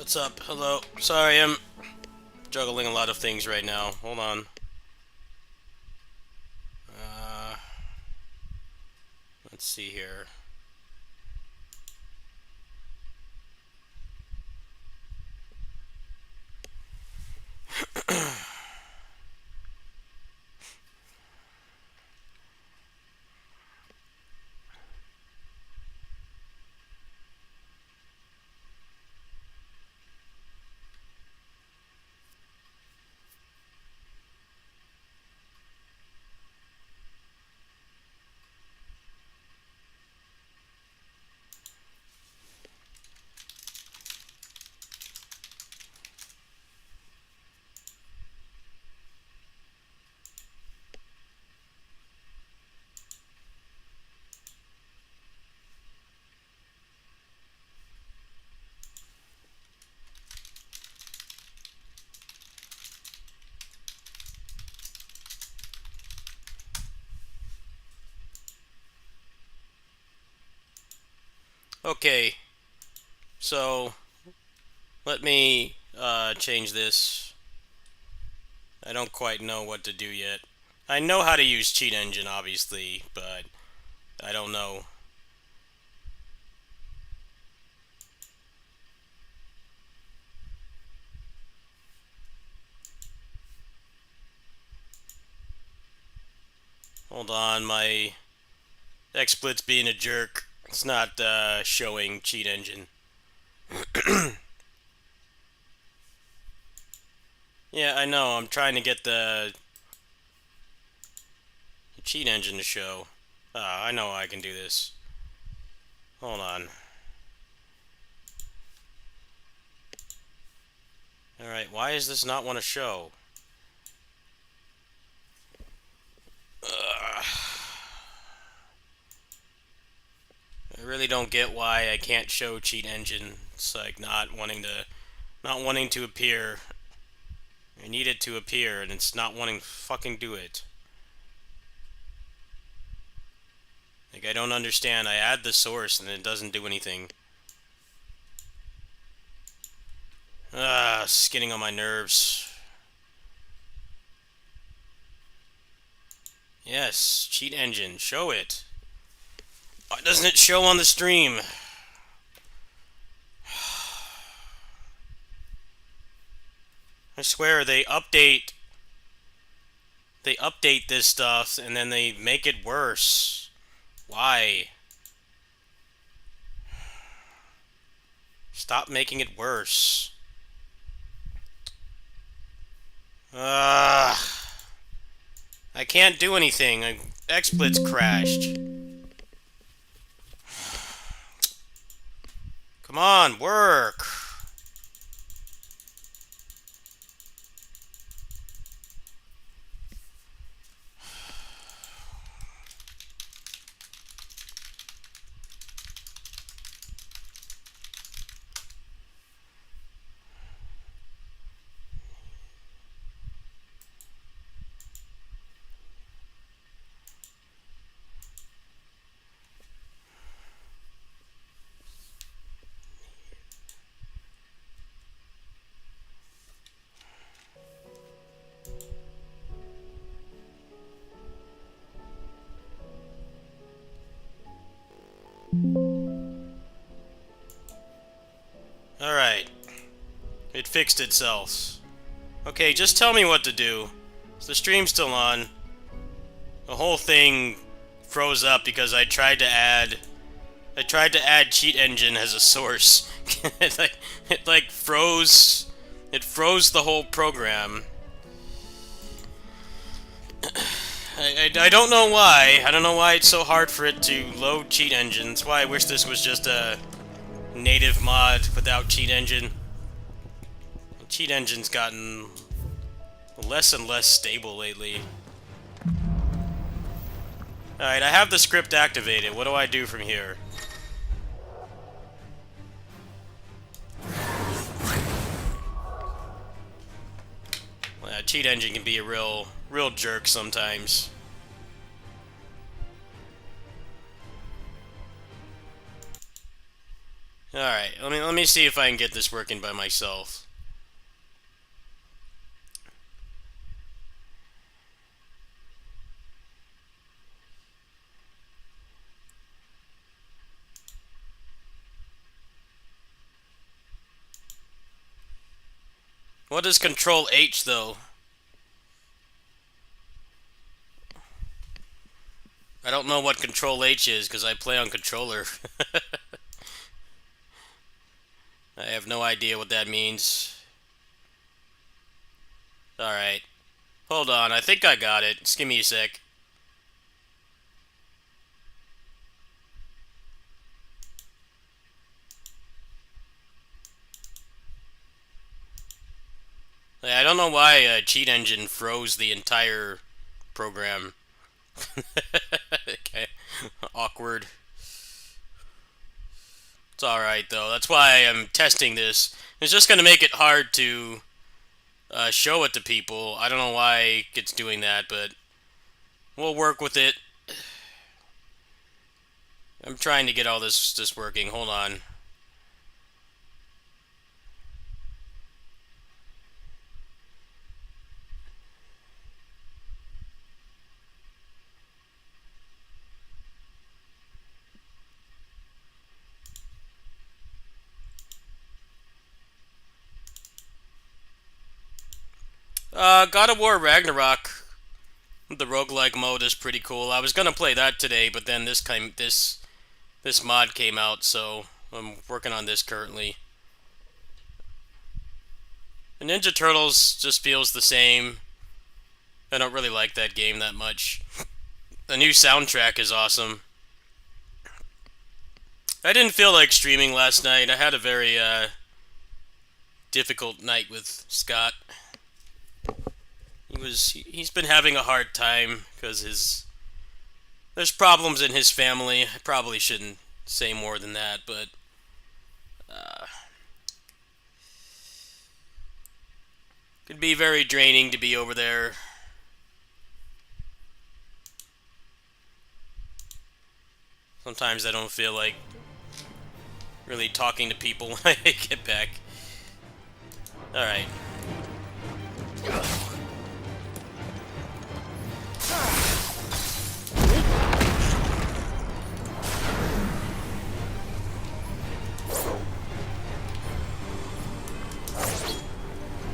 What's up? Hello. Sorry, I'm juggling a lot of things right now. Hold on. Uh, let's see here. Okay, so let me change this. I don't quite know what to do yet. I know how to use Cheat Engine, obviously, but I don't know. Hold on, my XSplit's being a jerk. It's not showing Cheat Engine. Yeah, I know. I'm trying to get the Cheat Engine to show. I know I can do this. Hold on. Alright, why does this not want to show? Ugh. I really don't get why I can't show Cheat Engine. It's like not wanting to appear. I need it to appear, and it's not wanting to fucking do it. Like, I don't understand. I add the source, and it doesn't do anything. It's getting on my nerves. Yes, Cheat Engine, show it. Why doesn't it show on the stream? I swear, they update this stuff, and then they make it worse. Why? Stop making it worse. I can't do anything. XSplit's crashed. Come on, work. Alright. It fixed itself. Okay, just tell me what to do. Is the stream still on? The whole thing froze up because I tried to add Cheat Engine as a source. it like froze. It froze the whole program. I don't know why. I don't know why it's so hard for it to load Cheat Engine. That's why I wish this was just a native mod without Cheat Engine. Cheat Engine's gotten less and less stable lately. Alright, I have the script activated. What do I do from here? Well, Cheat Engine can be a real jerk sometimes. Alright, let me see if I can get this working by myself. What is Control H though? I don't know what Control H is because I play on controller. I have no idea what that means. Alright. Hold on, I think I got it. Just give me a sec. I don't know why Cheat Engine froze the entire program. Okay. Awkward. It's alright though. That's why I'm testing this. It's just going to make it hard to show it to people. I don't know why it's doing that, but we'll work with it. I'm trying to get all this working. Hold on. God of War Ragnarok, the roguelike mode is pretty cool. I was gonna play that today, but then this mod came out, so I'm working on this currently. The Ninja Turtles just feels the same. I don't really like that game that much. The new soundtrack is awesome. I didn't feel like streaming last night. I had a very difficult night with Scott. He's been having a hard time because there's problems in his family. I probably shouldn't say more than that, but could be very draining to be over there. Sometimes I don't feel like really talking to people when I get back. Alright.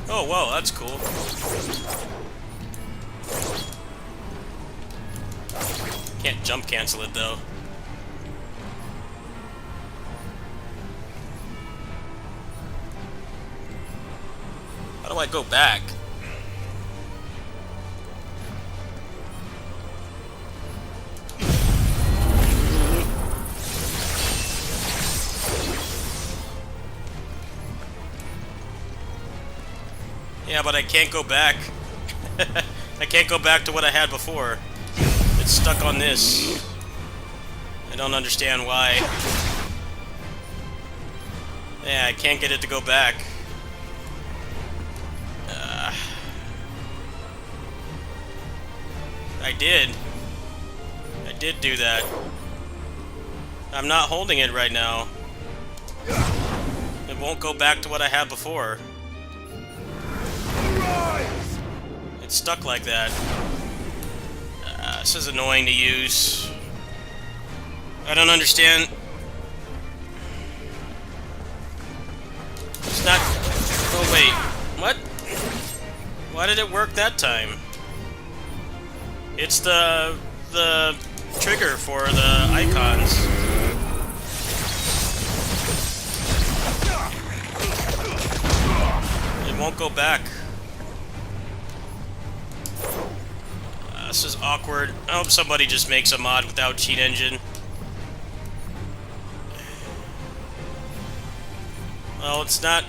Oh, whoa, that's cool. Can't jump cancel it, though. How do I go back? Yeah, but I can't go back. I can't go back to what I had before. It's stuck on this. I don't understand why. Yeah, I can't get it to go back. I did. I did do that. I'm not holding it right now. It won't go back to what I had before. It's stuck like that. This is annoying to use. I don't understand. It's not... Oh, wait. What? Why did it work that time? It's the trigger for the icons. It won't go back. This is awkward. I hope somebody just makes a mod without Cheat Engine. Well, it's not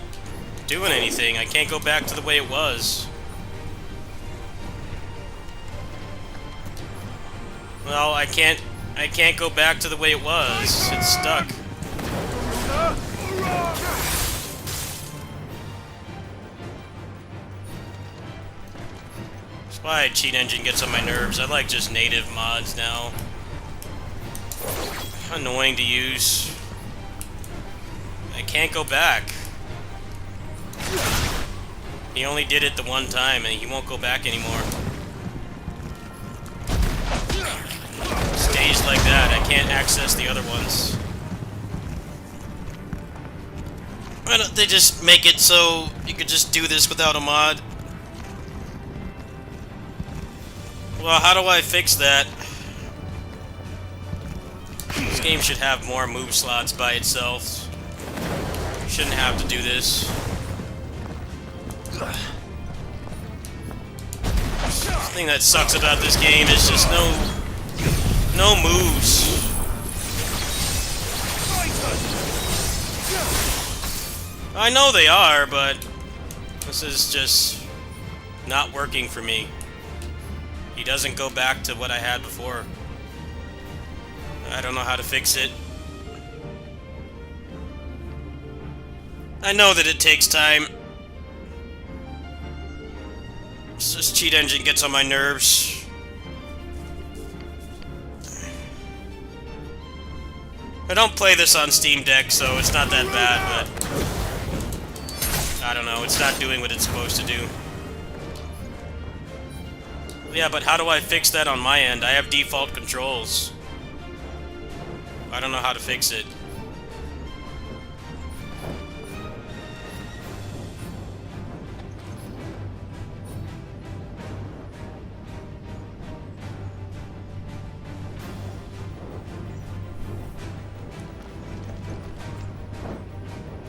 doing anything. I can't go back to the way it was. Well, I can't go back to the way it was. It's stuck. That's why Cheat Engine gets on my nerves. I like just native mods now. Annoying to use. I can't go back. He only did it the one time, and he won't go back anymore. Stays like that. I can't access the other ones. Why don't they just make it so you could just do this without a mod? Well, how do I fix that? This game should have more move slots by itself. Shouldn't have to do this. The thing that sucks about this game is just no moves. I know they are, but this is just not working for me. He doesn't go back to what I had before. I don't know how to fix it. I know that it takes time. This cheat engine gets on my nerves. I don't play this on Steam Deck, so it's not that bad, but I don't know, it's not doing what it's supposed to do. Yeah, but how do I fix that on my end? I have default controls. I don't know how to fix it.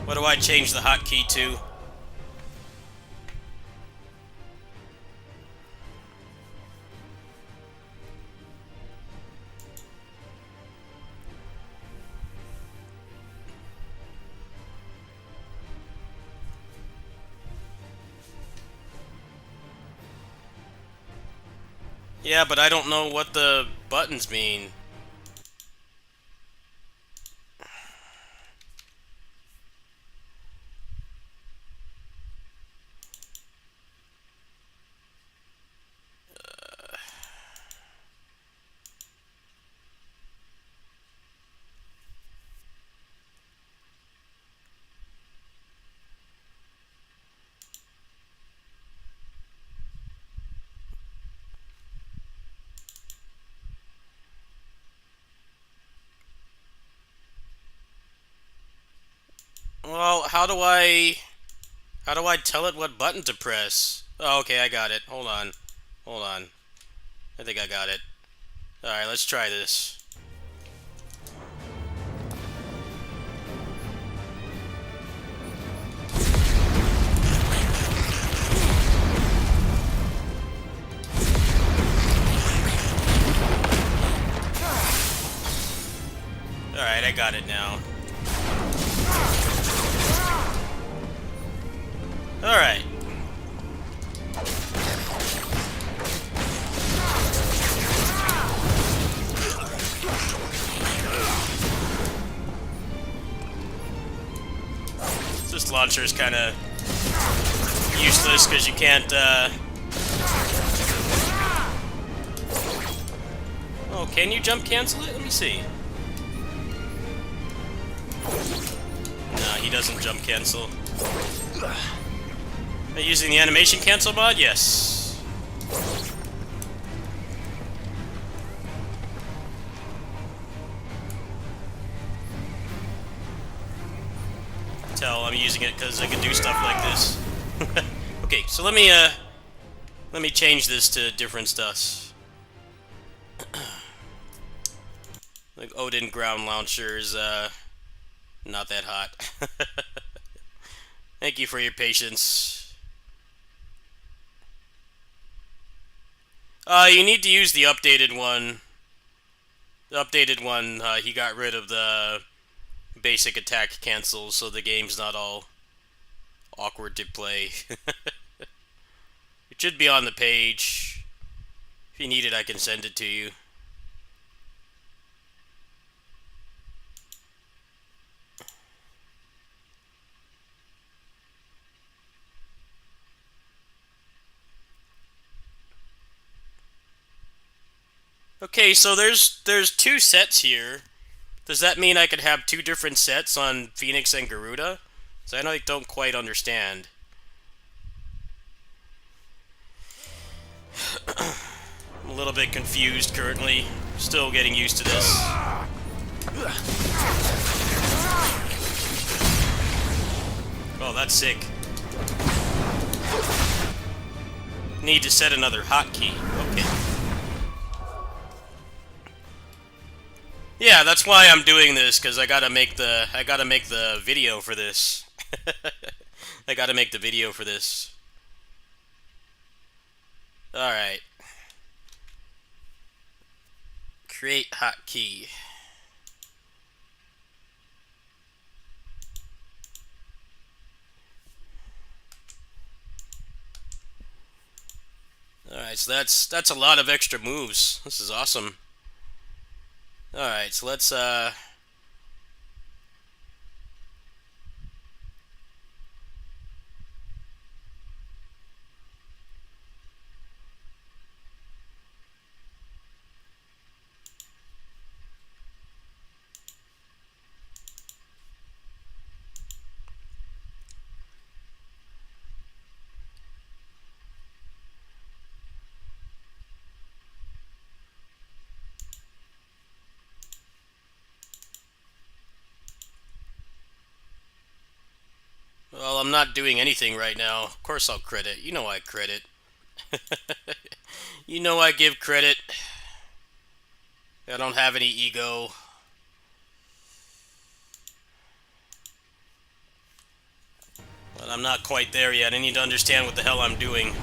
What do I change the hotkey to? Yeah, but I don't know what the buttons mean. Well, how do I tell it what button to press? Oh, okay, I got it. Hold on. Hold on. I think I got it. Alright, let's try this. Alright, I got it now. Alright. This launcher is kind of useless because you can't, Oh, can you jump cancel it? Let me see. Nah, he doesn't jump cancel. Are you using the animation cancel mod? Yes. Tell I'm using it because I can do stuff like this. Okay, so let me change this to different stuff. Like Odin ground launcher is not that hot. Thank you for your patience. You need to use the updated one. The updated one, he got rid of the basic attack cancels, so the game's not all awkward to play. It should be on the page. If you need it, I can send it to you. Okay, so there's two sets here. Does that mean I could have two different sets on Phoenix and Garuda? So I don't quite understand. I'm a little bit confused currently. Still getting used to this. Oh, that's sick. Need to set another hotkey. Okay. Yeah, that's why I'm doing this, because I gotta make the video for this. I gotta make the video for this. Alright. Create hotkey. Alright, so that's a lot of extra moves. This is awesome. Alright, so let's well, I'm not doing anything right now. Of course I'll credit. You know I credit. You know I give credit. I don't have any ego. But I'm not quite there yet. I need to understand what the hell I'm doing.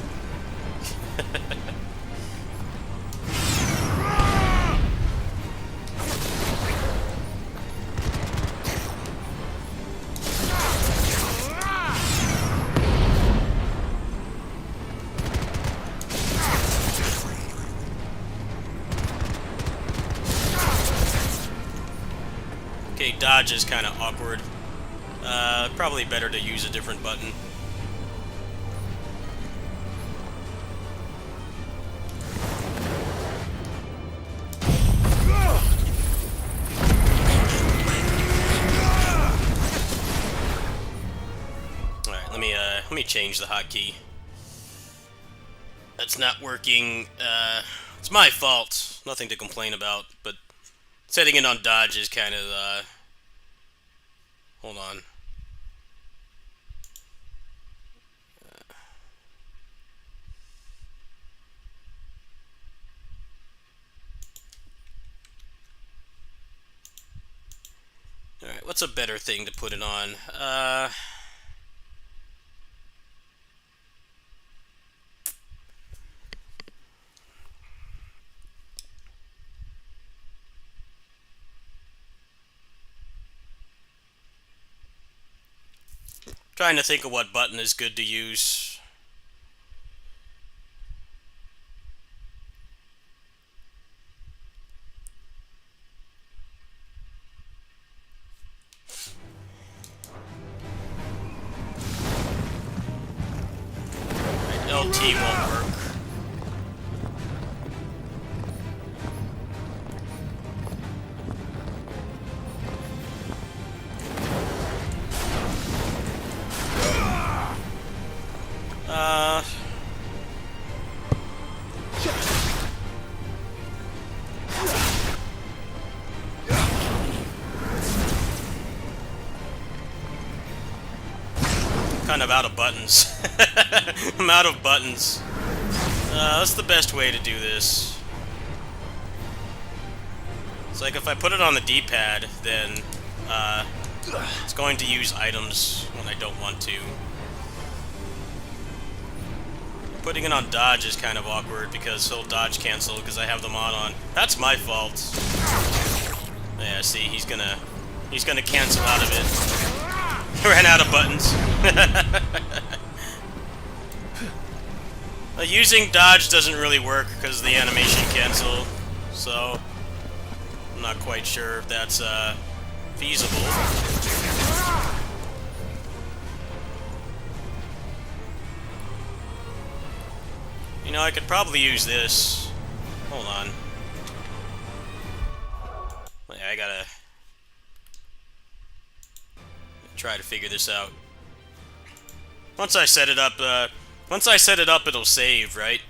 Okay, dodge is kind of awkward. Probably better to use a different button. Alright, let me change the hotkey. That's not working. It's my fault. Nothing to complain about, but setting it on dodge is kind of, hold on. Alright, what's a better thing to put it on? Trying to think of what button is good to use. LT won't work. Kind of out of buttons. I'm out of buttons. That's the best way to do this. It's like if I put it on the D-pad, then it's going to use items when I don't want to. Putting it on dodge is kind of awkward because he'll dodge cancel because I have the mod on. That's my fault. Yeah, see, he's gonna cancel out of it. Ran out of buttons. Using dodge doesn't really work because of the animation cancel, so I'm not quite sure if that's feasible. You know, I could probably use this. Hold on. Yeah, I gotta try to figure this out. Once I set it up, it'll save, right?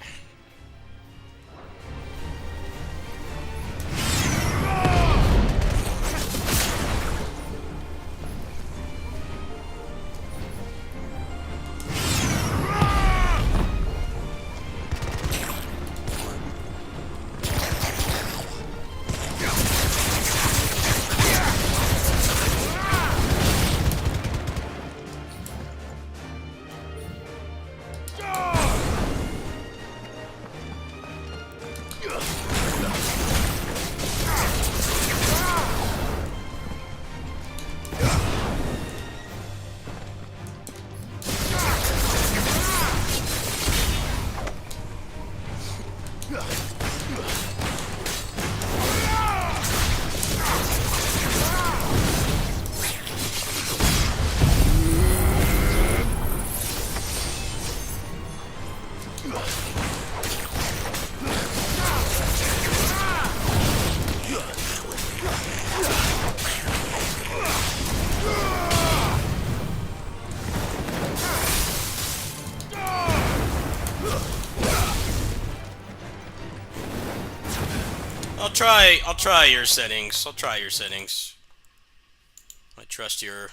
I'll try your settings. I trust your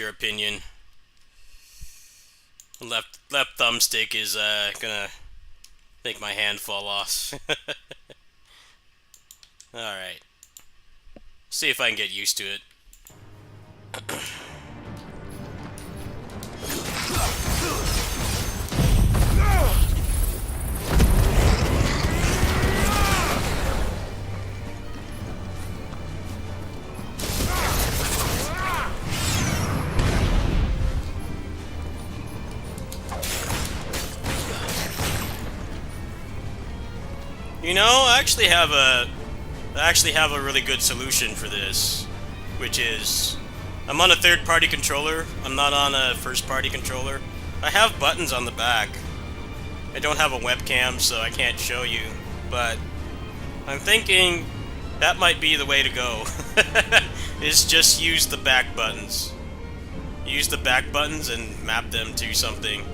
opinion. Left thumbstick is gonna make my hand fall off. Alright. See if I can get used to it. You know, I actually have a really good solution for this, which is I'm on a third-party controller. I'm not on a first-party controller. I have buttons on the back. I don't have a webcam, so I can't show you, but I'm thinking that might be the way to go. Is just use the back buttons. Use the back buttons and map them to something.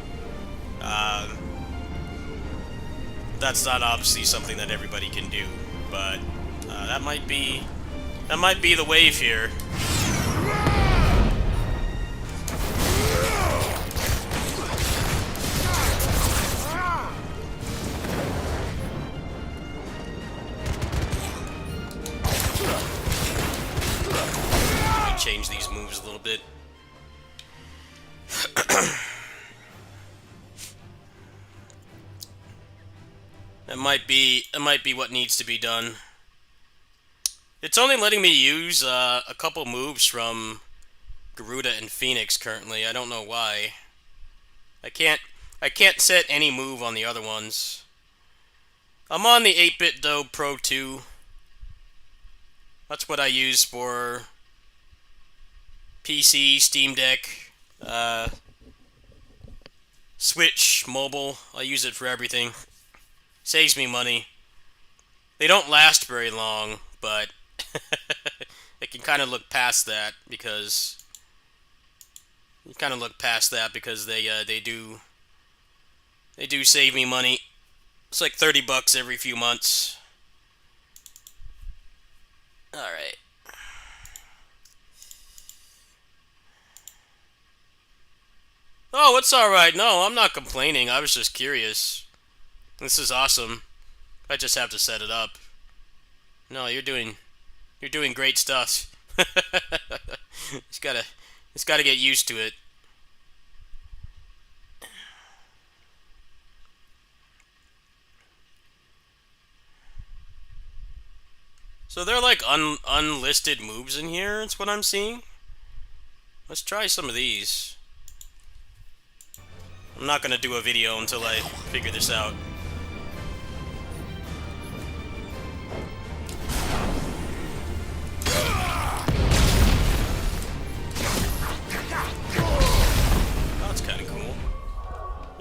That's not obviously something that everybody can do, but that might be the wave here. Let me change these moves a little bit. That might be what needs to be done. It's only letting me use a couple moves from Garuda and Phoenix currently. I don't know why. I can't set any move on the other ones. I'm on the 8-Bit though Pro 2. That's what I use for PC, Steam Deck, Switch, mobile. I use it for everything. Saves me money. They don't last very long, but I can kind of look past that because they do save me money. It's like $30 every few months. All right. Oh, it's all right. No, I'm not complaining. I was just curious. This is awesome. I just have to set it up. No, you're doing great stuff. It's gotta get used to it. So they're like unlisted moves in here. That's what I'm seeing. Let's try some of these. I'm not gonna do a video until I figure this out.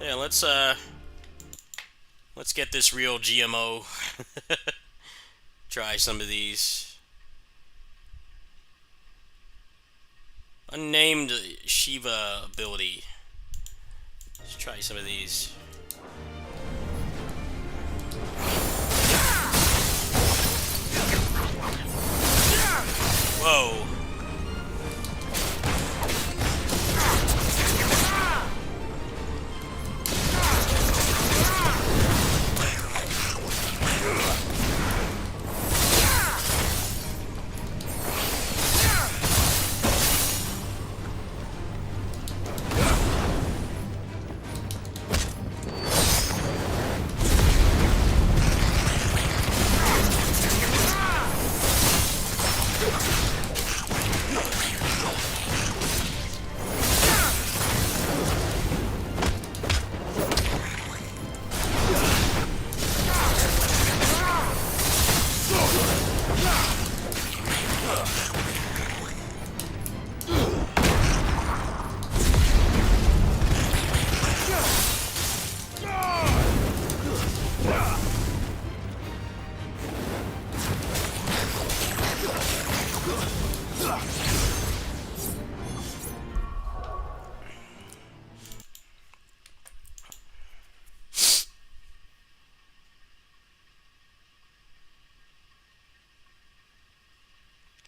Yeah, let's get this real GMO. Try some of these. Unnamed Shiva ability. Let's try some of these. Whoa.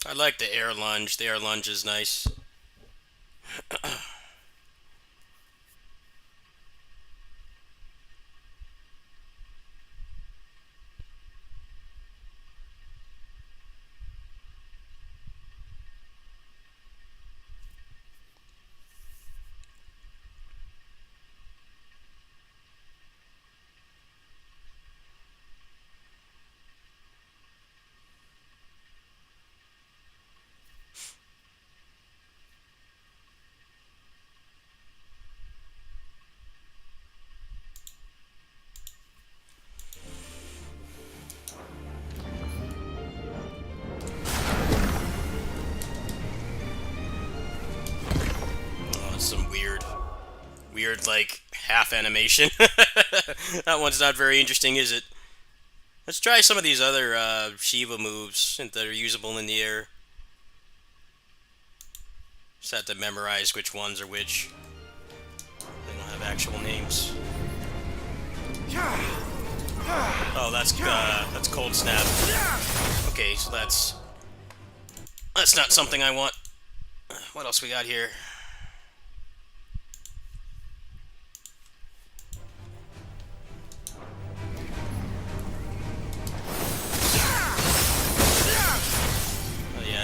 I like the air lunge. The air lunge is nice. Some weird like half animation. That one's not very interesting, is it? Let's try some of these other Shiva moves that are usable in the air. Just have to memorize which ones are which. They don't have actual names. Oh, that's cold snap. Okay, so that's not something I want. What else we got here?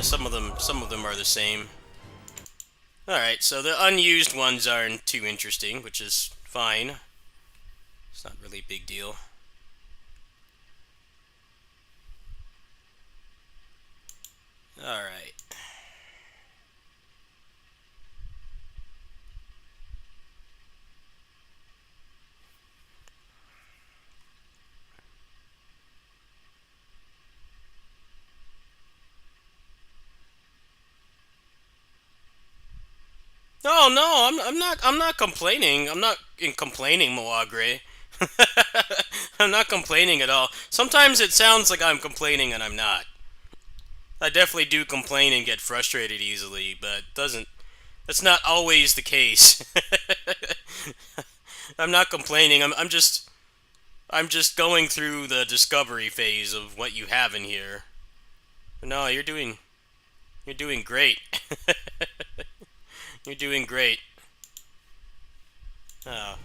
Some of them are the same. Alright, so the unused ones aren't too interesting, which is fine. It's not really a big deal. Alright. Oh no, I'm not complaining. I'm not complaining, Moagre. I'm not complaining at all. Sometimes it sounds like I'm complaining and I'm not. I definitely do complain and get frustrated easily, but that's not always the case. I'm not complaining. I'm just going through the discovery phase of what you have in here. But no, you're doing great. You're doing great. Oh.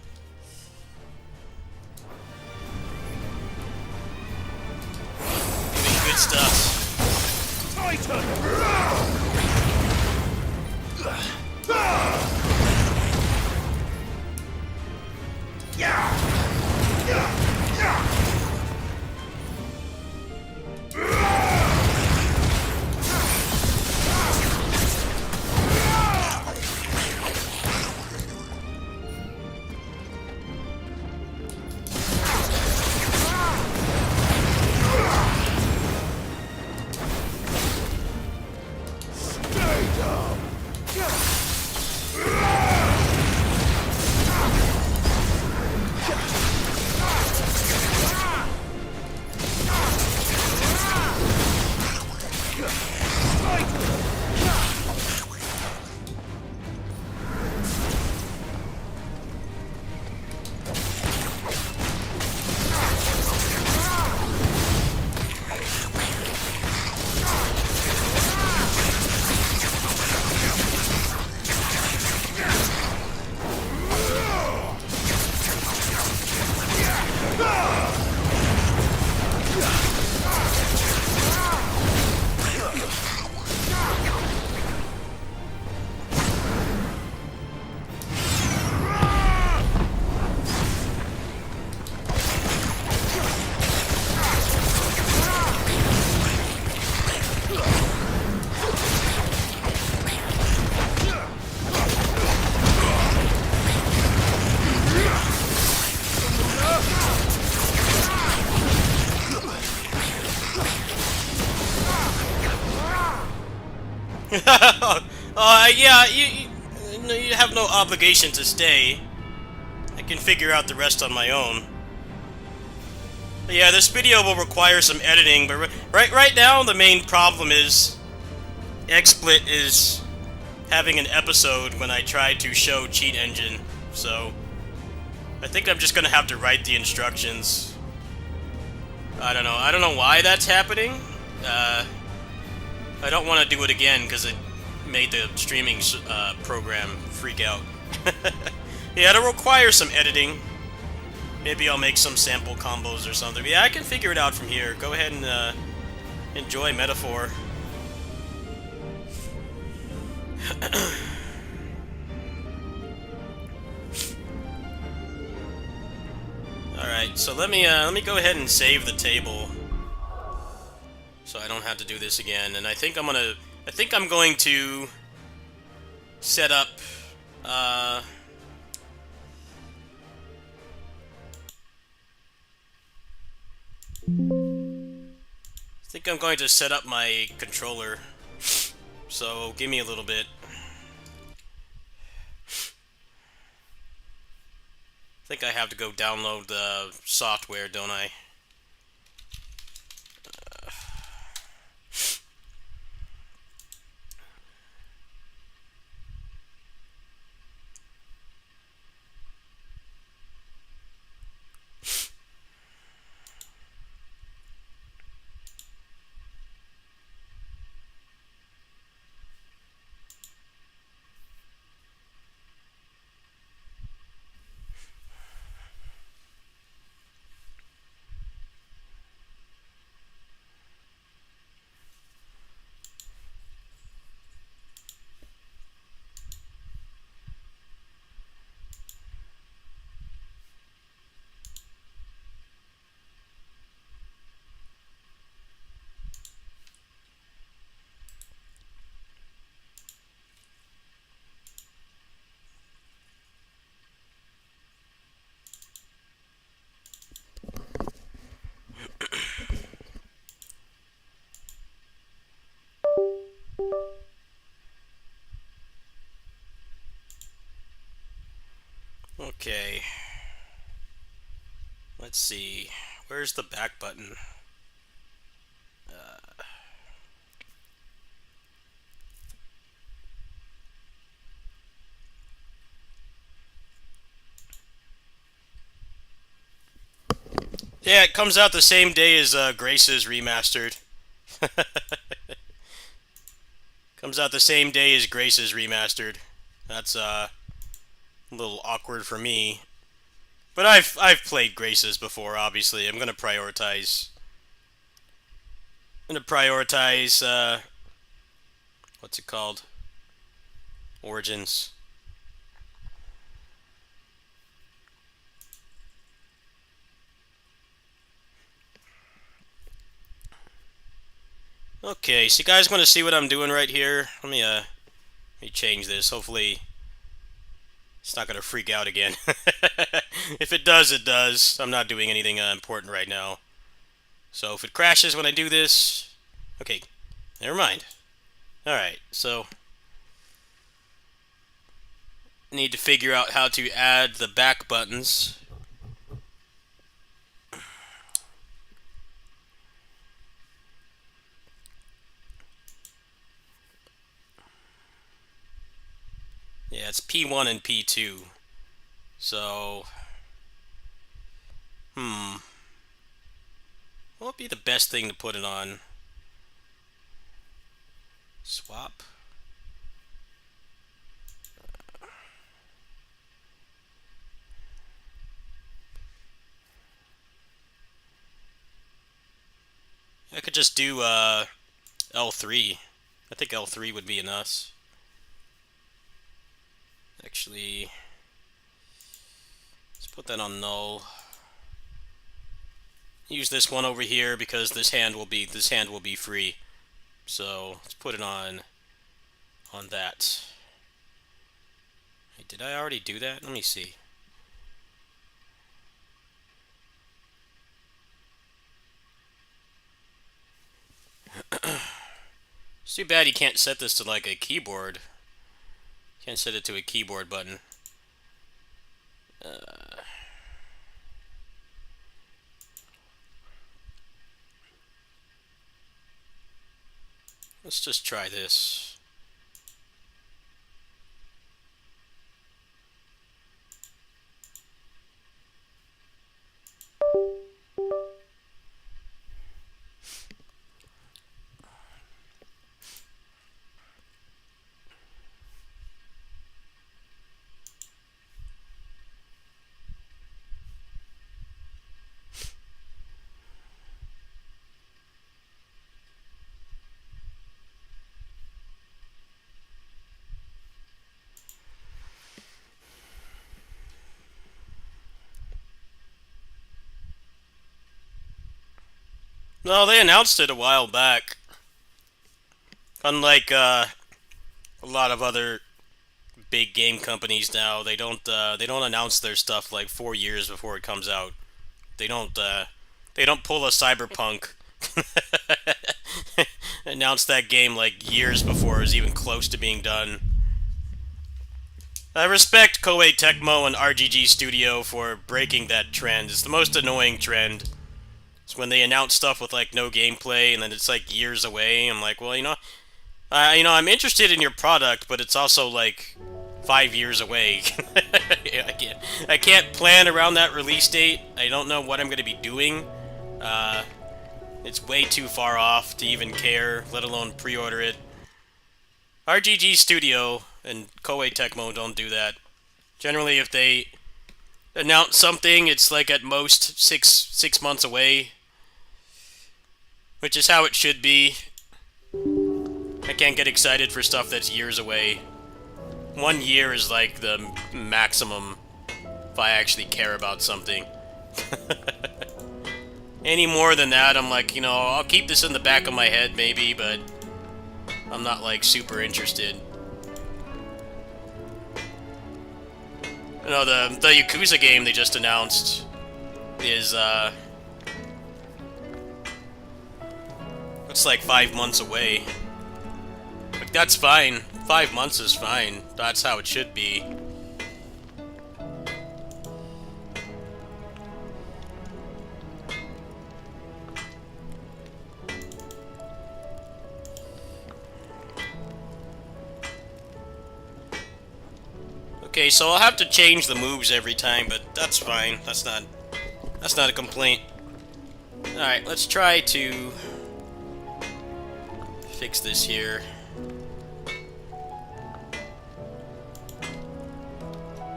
Doing good stuff. Titan! Stay down! Yeah, you have no obligation to stay. I can figure out the rest on my own. But yeah, this video will require some editing, but right now the main problem is XSplit is having an episode when I try to show Cheat Engine, so I think I'm just gonna have to write the instructions. I don't know. I don't know why that's happening. I don't want to do it again because it made the streaming program freak out. Yeah, it'll require some editing. Maybe I'll make some sample combos or something. But yeah, I can figure it out from here. Go ahead and enjoy Metaphor. Alright, so let me go ahead and save the table. So I don't have to do this again. And I think I'm going to set up I think I'm going to set up my controller. So give me a little bit. I think I have to go download the software, don't I? Okay. Let's see. Where's the back button? Yeah, it comes out the same day as Grace's Remastered. Comes out the same day as Grace's Remastered. That's a little awkward for me. But I've played Grace's before, obviously. I'm gonna prioritize. What's it called? Origins. Okay, so you guys want to see what I'm doing right here? Let me change this. Hopefully, it's not gonna freak out again. If it does, it does. I'm not doing anything important right now. So if it crashes when I do this, okay, never mind. All right, so need to figure out how to add the back buttons. Yeah, it's P1 and P2. So, what would be the best thing to put it on? Swap. I could just do L3. I think L3 would be enough. Actually, let's put that on null. Use this one over here because this hand will be free. So let's put it on that. Wait, did I already do that? Let me see. It's too bad you can't set this to like a keyboard. Can't set it to a keyboard button. Let's just try this. No, they announced it a while back. Unlike a lot of other big game companies now, they don't announce their stuff like 4 years before it comes out. They don't pull a Cyberpunk announce that game like years before it was even close to being done. I respect Koei Tecmo and RGG Studio for breaking that trend. It's the most annoying trend. It's when they announce stuff with like no gameplay and then it's like years away. I'm like, well, I'm interested in your product, but it's also like 5 years away. I can't plan around that release date. I don't know what I'm going to be doing. It's way too far off to even care, let alone pre-order it. RGG Studio and Koei Tecmo don't do that. Generally, if they announce something, it's like at most six months away, which is how it should be. I can't get excited for stuff that's years away. 1 year is like the maximum if I actually care about something. Any more than that, I'm like, I'll keep this in the back of my head maybe, but I'm not like super interested. The Yakuza game they just announced is it's like 5 months away. But that's fine. 5 months is fine. That's how it should be. Okay, so I'll have to change the moves every time, but that's fine. That's not a complaint. Alright, let's try to fix this here.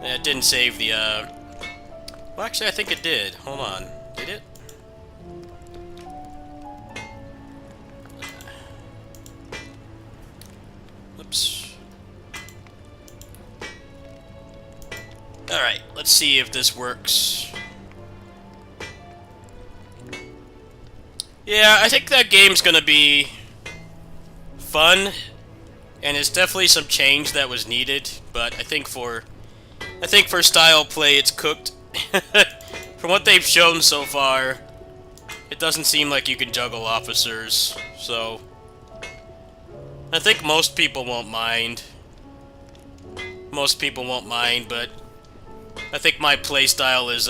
Yeah, it didn't save the, well, actually, I think it did. Hold on. Did it? Oops. Alright, let's see if this works. Yeah, I think that game's gonna be fun, and it's definitely some change that was needed, but I think for style play, it's cooked. From what they've shown so far, it doesn't seem like you can juggle officers, so I think most people won't mind. Most people won't mind, but I think my playstyle is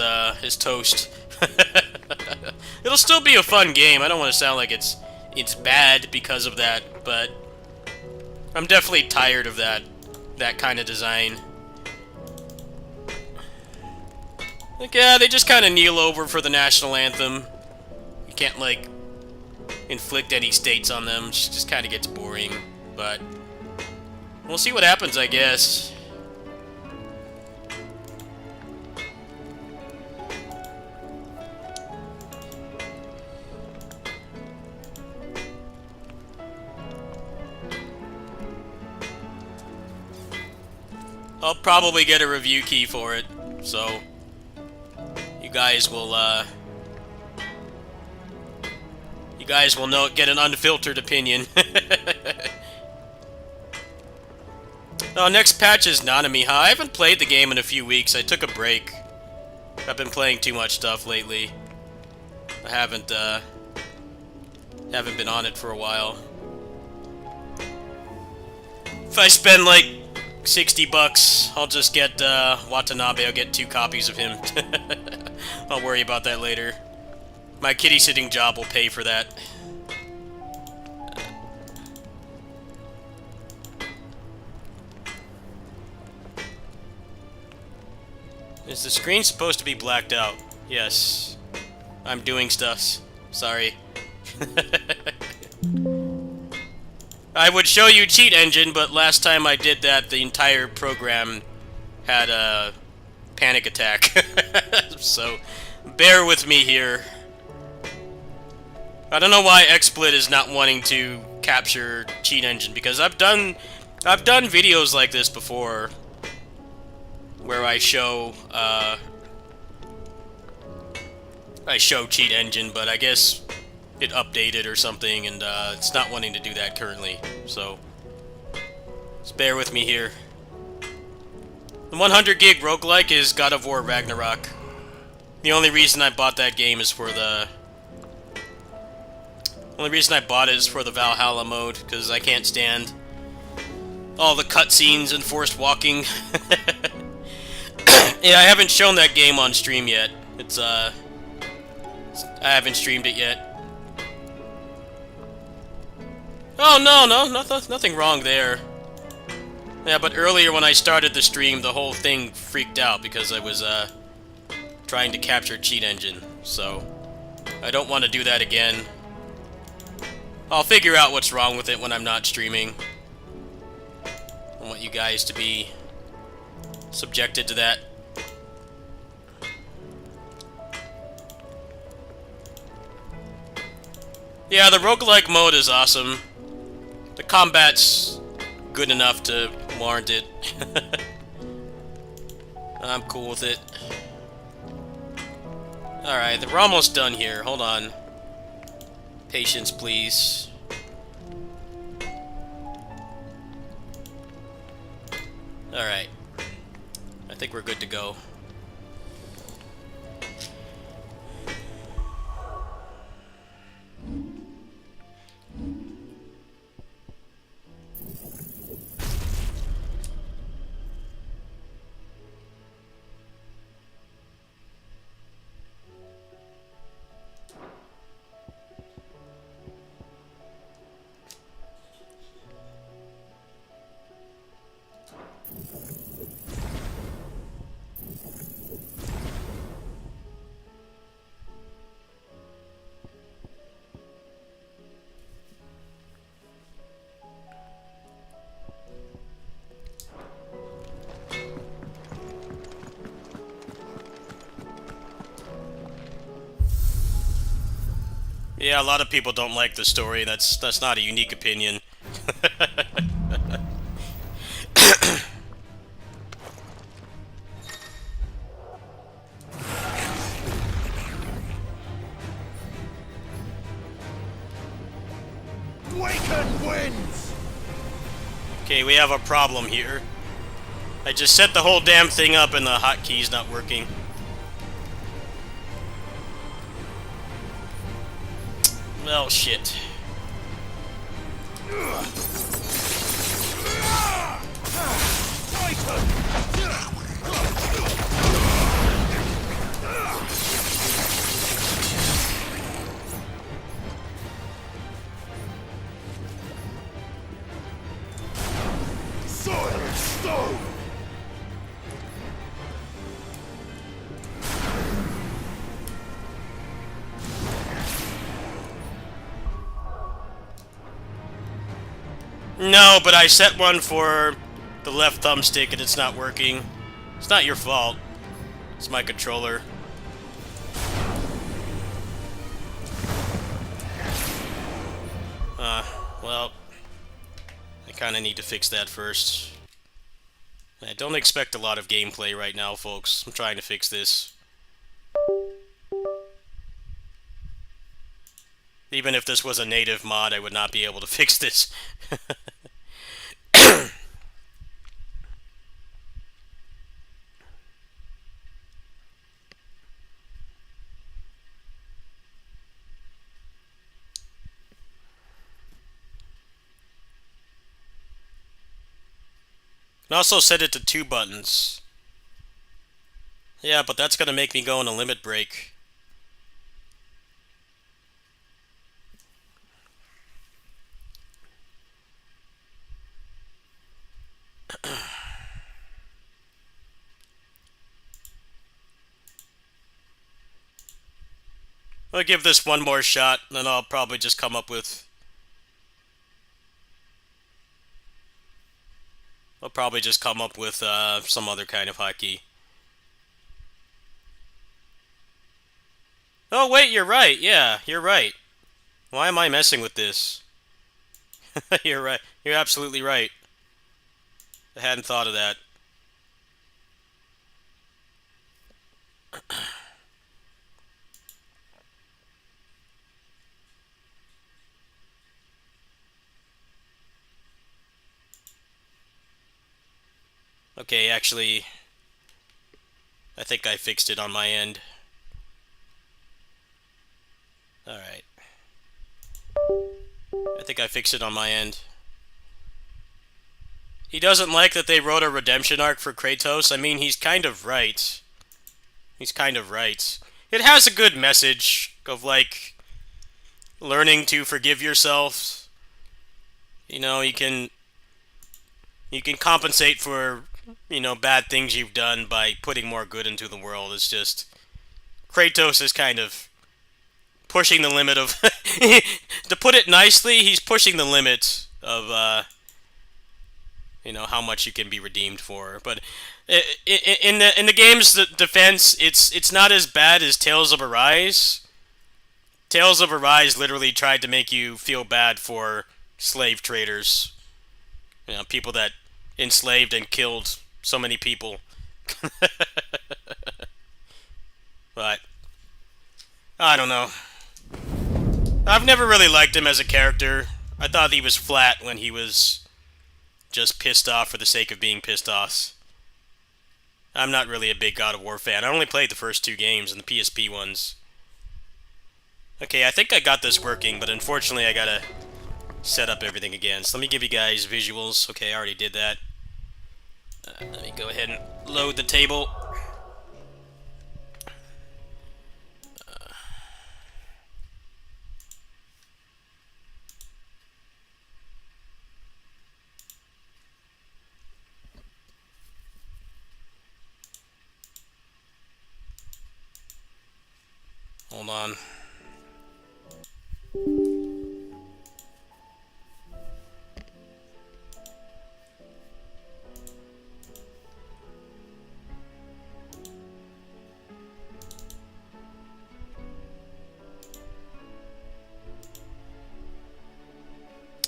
toast. It'll still be a fun game. I don't want to sound like it's bad because of that, but I'm definitely tired of that kind of design. Like, yeah, they just kind of kneel over for the national anthem. You can't, like, inflict any states on them. It just kind of gets boring, but we'll see what happens, I guess. I'll probably get a review key for it, so you guys will get an unfiltered opinion. Oh, next patch is Nanamiha. I haven't played the game in a few weeks. I took a break. I've been playing too much stuff lately. I haven't been on it for a while. If I spend like $60, I'll just get Watanabe. I'll get 2 copies of him. I'll worry about that later. My kitty sitting job will pay for that. Is the screen supposed to be blacked out? Yes. I'm doing stuff. Sorry. I would show you Cheat Engine, but last time I did that, the entire program had a panic attack. So, bear with me here. I don't know why XSplit is not wanting to capture Cheat Engine, because I've done videos like this before, where I show Cheat Engine, but I guess it updated or something, and it's not wanting to do that currently. So, just bear with me here. The 100 gig roguelike is God of War Ragnarok. The only reason I bought that game is for the... only reason I bought it is for the Valhalla mode, because I can't stand all the cutscenes and forced walking. Yeah, I haven't shown that game on stream yet. I haven't streamed it yet. Oh, no, nothing wrong there. Yeah, but earlier when I started the stream, the whole thing freaked out because I was, trying to capture Cheat Engine. So, I don't want to do that again. I'll figure out what's wrong with it when I'm not streaming. I want you guys to be subjected to that. Yeah, the roguelike mode is awesome. The combat's good enough to warrant it. I'm cool with it. Alright, we're almost done here. Hold on. Patience, please. Alright. I think we're good to go. Yeah, a lot of people don't like the story. That's not a unique opinion. Waken wins! Okay, we have a problem here. I just set the whole damn thing up and the hotkey's not working. Well, shit. Soil stone! No, but I set one for the left thumbstick and it's not working. It's not your fault. It's my controller. Well, I kinda need to fix that first. I don't expect a lot of gameplay right now, folks. I'm trying to fix this. Even if this was a native mod, I would not be able to fix this. And also set it to 2 buttons. Yeah, but that's gonna make me go in a limit break. I'll give this one more shot, then I'll probably just come up with... some other kind of hotkey. Oh, wait, you're right. Yeah, you're right. Why am I messing with this? You're right. You're absolutely right. I hadn't thought of that. Okay, actually, I think I fixed it on my end. Alright. I think I fixed it on my end. He doesn't like that they wrote a redemption arc for Kratos. I mean, he's kind of right. He's kind of right. It has a good message of, like, learning to forgive yourself. You know, you can compensate for, bad things you've done by putting more good into the world. It's just Kratos is kind of pushing the limit of to put it nicely, he's pushing the limit of how much you can be redeemed for. But in the game's defense, it's not as bad as Tales of Arise. Tales of Arise literally tried to make you feel bad for slave traders. People that enslaved and killed so many people. But I don't know. I've never really liked him as a character. I thought he was flat when he was just pissed off for the sake of being pissed off. I'm not really a big God of War fan. I only played the first 2 games and the PSP ones. Okay, I think I got this working, but unfortunately I gotta set up everything again. So let me give you guys visuals. Okay, I already did that. Let me go ahead and load the table. Hold on.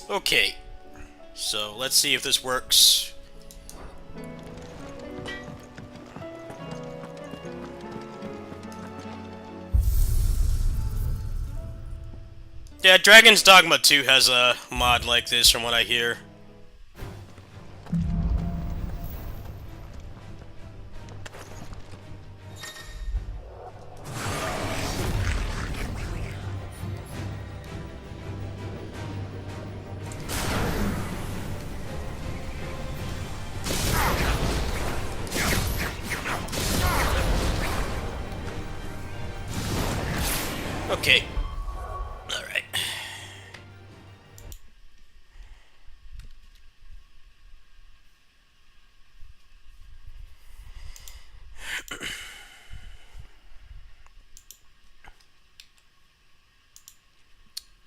Okay, so let's see if this works. Yeah, Dragon's Dogma 2 has a mod like this from what I hear. Okay. Alright.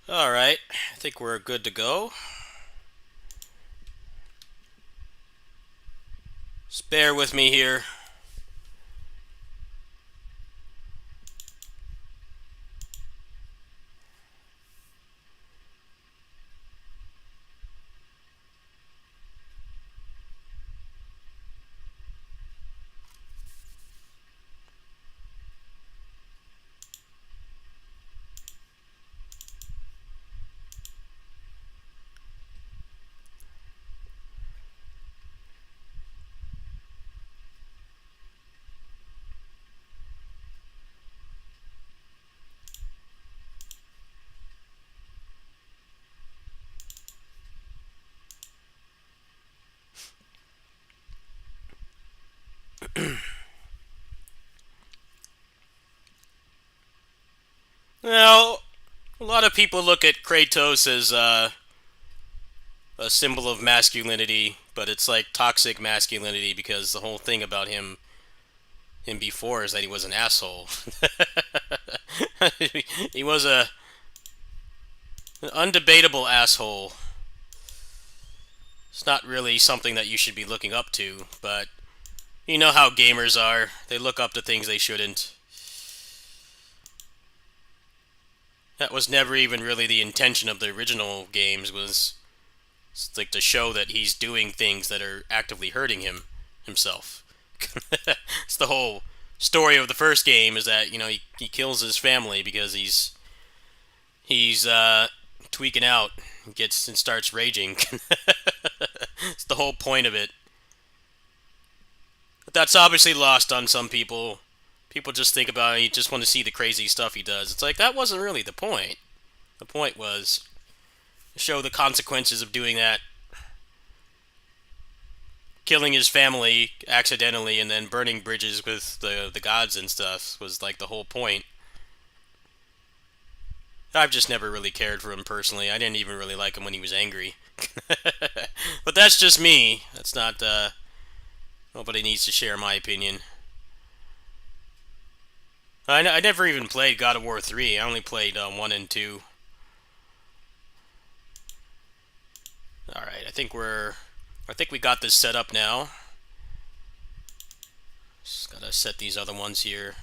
Alright, I think we're good to go. Just bear with me here. Now, a lot of people look at Kratos as a symbol of masculinity, but it's like toxic masculinity because the whole thing about him before is that he was an asshole. He was an undebatable asshole. It's not really something that you should be looking up to, but you know how gamers are. They look up to things they shouldn't. That was never even really the intention of the original games, was like to show that he's doing things that are actively hurting himself. It's the whole story of the first game, is that, you know, he kills his family because he's tweaking out, gets and starts raging. It's the whole point of it. But that's obviously lost on some people. People just think about it, you just want to see the crazy stuff he does. It's like, that wasn't really the point. The point was to show the consequences of doing that. Killing his family accidentally and then burning bridges with the gods and stuff was like the whole point. I've just never really cared for him personally. I didn't even really like him when he was angry. But that's just me. That's not, nobody needs to share my opinion. I never even played God of War 3. I only played 1 and 2. Alright, I think we got this set up now. Just gotta set these other ones here.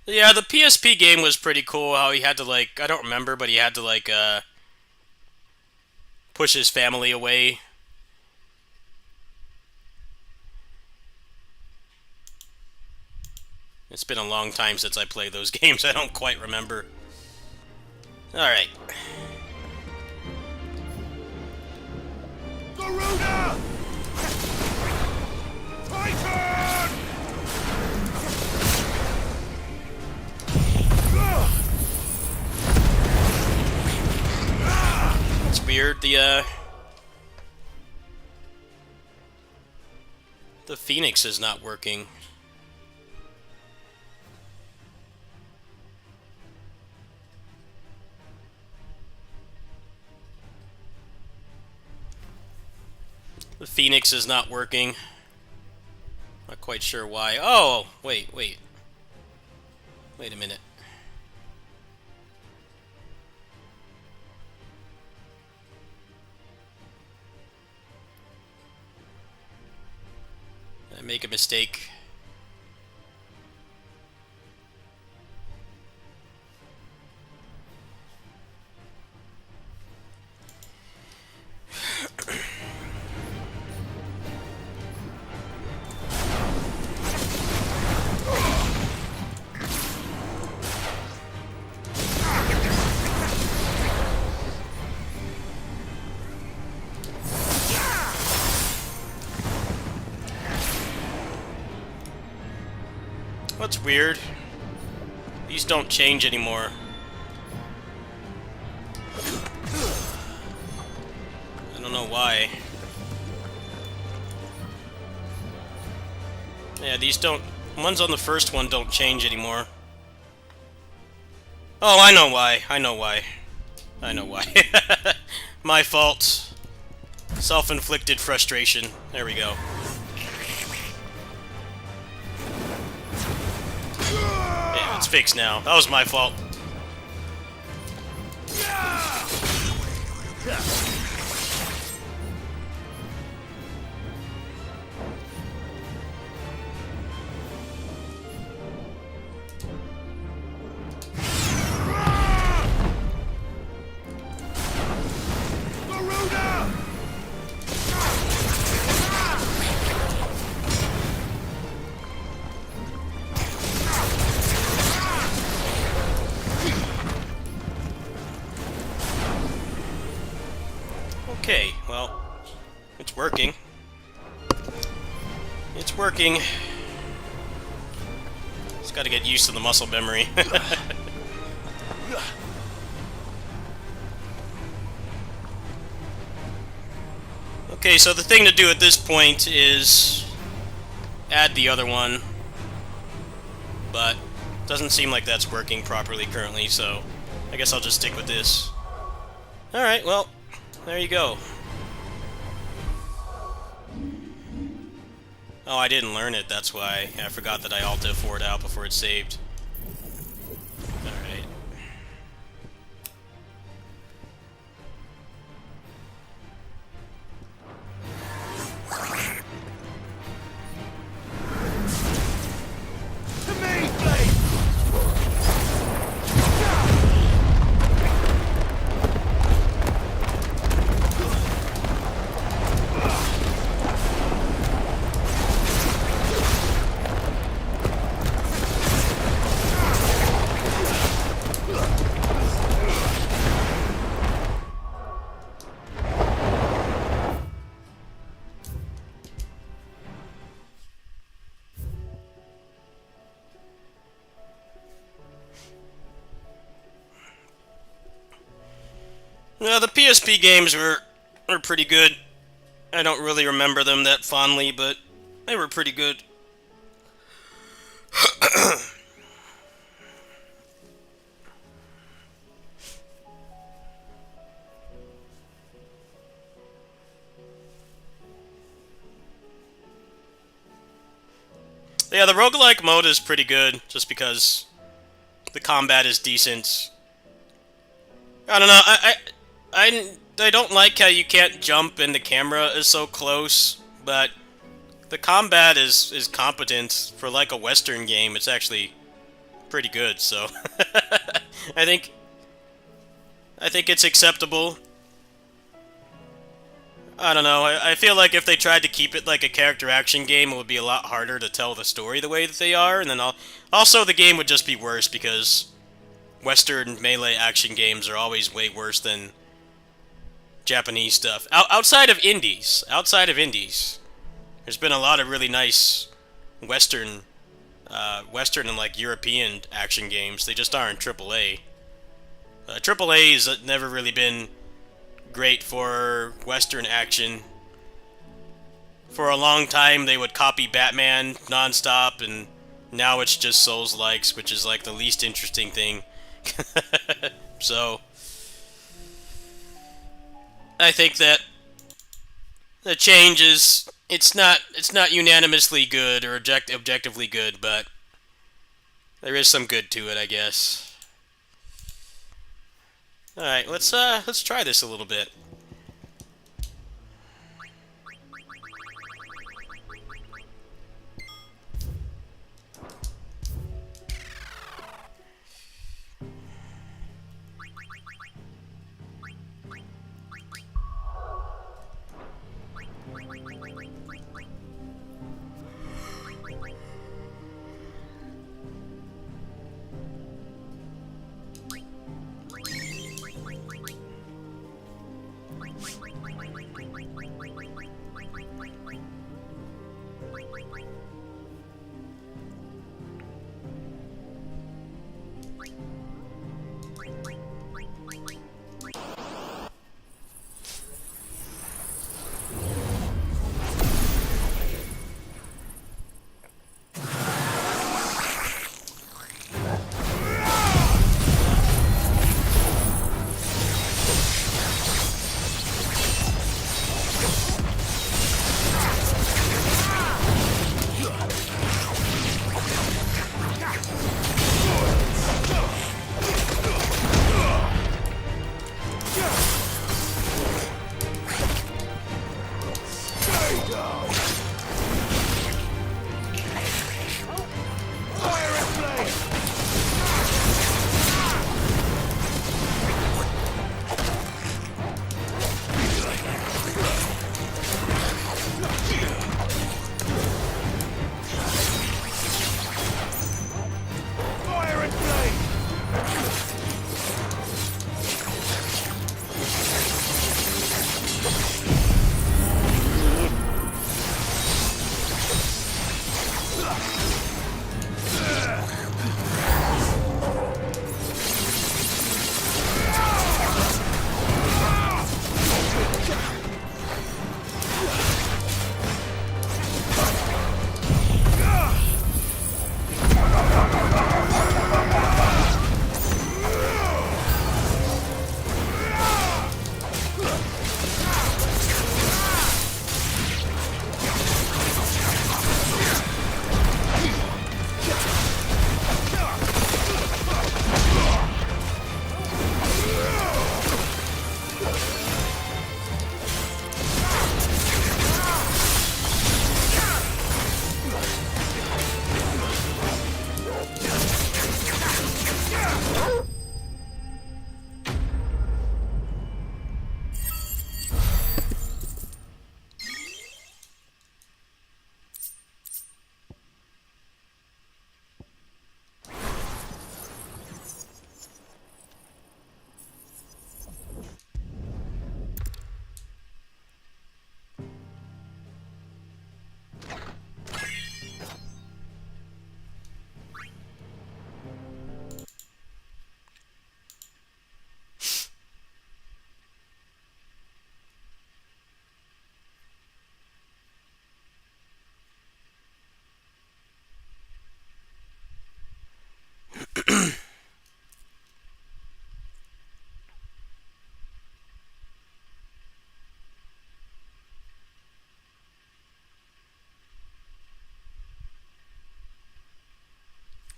Yeah, the PSP game was pretty cool, how he had to, like, I don't remember, but he had to, like, push his family away. It's been a long time since I played those games, I don't quite remember. Alright. Garuda! Titan! It's weird, the Phoenix is not working. The Phoenix is not working. Not quite sure why. Oh, wait a minute. Did I make a mistake? What's weird? These don't change anymore. I don't know why. Yeah, these don't... ones on the first one don't change anymore. Oh, I know why. I know why. My fault. Self-inflicted frustration. There we go. Yeah, it's fixed now. That was my fault. It's working. It's working. Just gotta get used to the muscle memory. Okay, so the thing to do at this point is add the other one, but it doesn't seem like that's working properly currently, so I guess I'll just stick with this. Alright, well, there you go. Oh, I didn't learn it, that's why. I forgot that I Alt F4 it out before it saved. Alright. To me, Blade! No, the PSP games were pretty good. I don't really remember them that fondly, but they were pretty good. Yeah, the roguelike mode is pretty good, just because the combat is decent. I don't know, I don't like how you can't jump and the camera is so close, but the combat is competent. For like a Western game, it's actually pretty good, so I think it's acceptable. I don't know, I feel like if they tried to keep it like a character action game, it would be a lot harder to tell the story the way that they are, and then also the game would just be worse, because Western melee action games are always way worse than Japanese stuff. Outside of indies, there's been a lot of really nice Western and like European action games. They just aren't AAA. AAA has never really been great for Western action. For a long time, they would copy Batman nonstop, and now it's just Souls-likes, which is like the least interesting thing. So, I think that the change is it's not unanimously good or objectively good, but there is some good to it, I guess. All right, let's try this a little bit.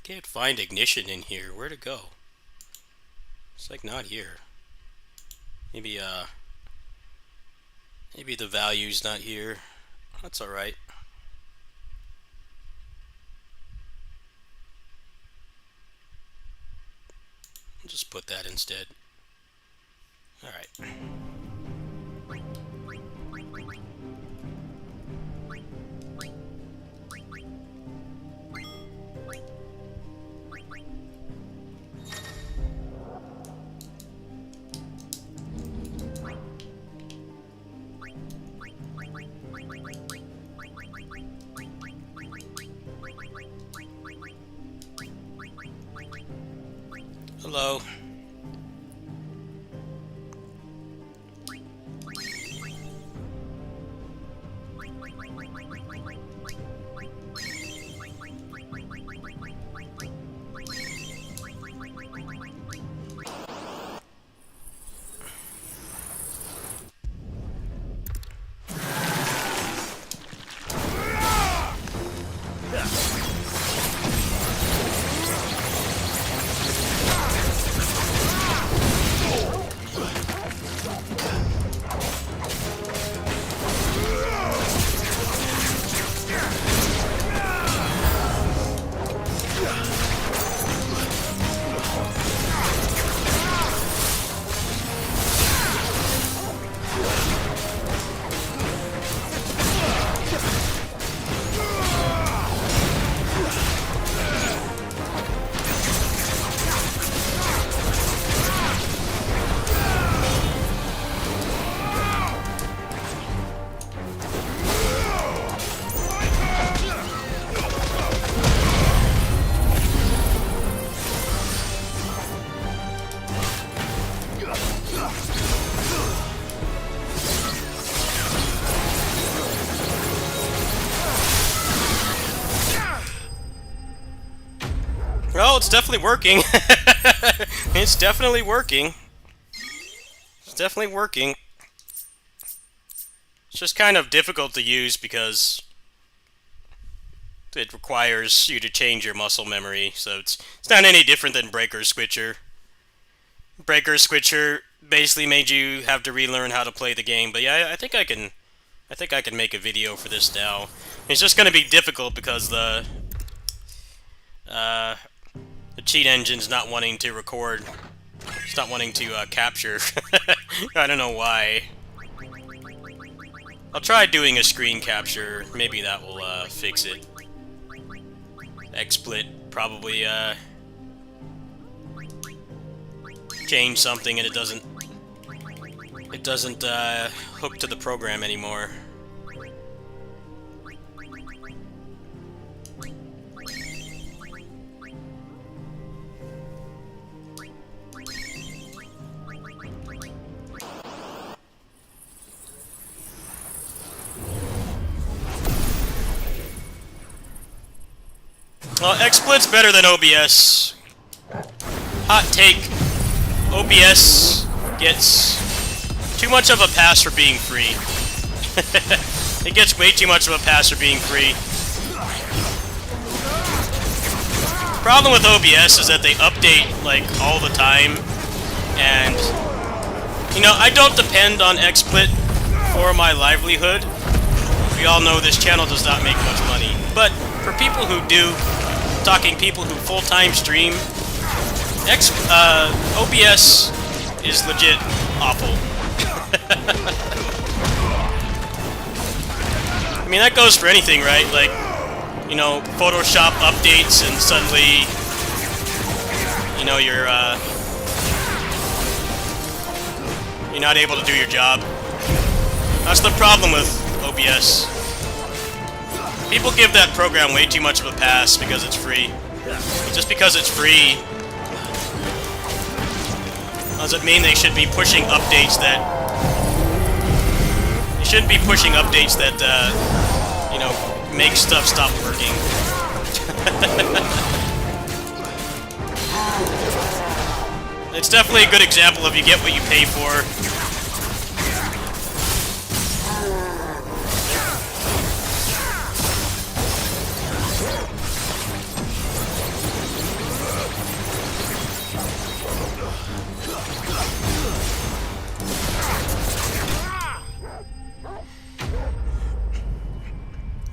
Can't find ignition in here. Where'd it go? It's like not here. Maybe maybe the value's not here. That's alright. I'll just put that instead. Alright. Hello. Well, it's definitely working. It's definitely working. It's definitely working. It's just kind of difficult to use because it requires you to change your muscle memory. So it's not any different than Breaker Switcher. Breaker Switcher basically made you have to relearn how to play the game. But yeah, I think I can make a video for this now. It's just going to be difficult because the cheat engine's not wanting to record. It's not wanting to capture. I don't know why. I'll try doing a screen capture. Maybe that will fix it. XSplit probably change something and it doesn't hook to the program anymore. Well, XSplit's better than OBS. Hot take. OBS gets too much of a pass for being free. It gets way too much of a pass for being free. Problem with OBS is that they update, like, all the time. And, you know, I don't depend on XSplit for my livelihood. We all know this channel does not make much money. But for people who do, talking people who full-time stream, OBS is legit awful. I mean, that goes for anything, right? Like, you know, Photoshop updates and suddenly, you know, you're not able to do your job. That's the problem with OBS. People give that program way too much of a pass because it's free. Just because it's free doesn't mean they should be pushing updates that... They shouldn't be pushing updates that, you know, make stuff stop working. It's definitely a good example of you get what you pay for.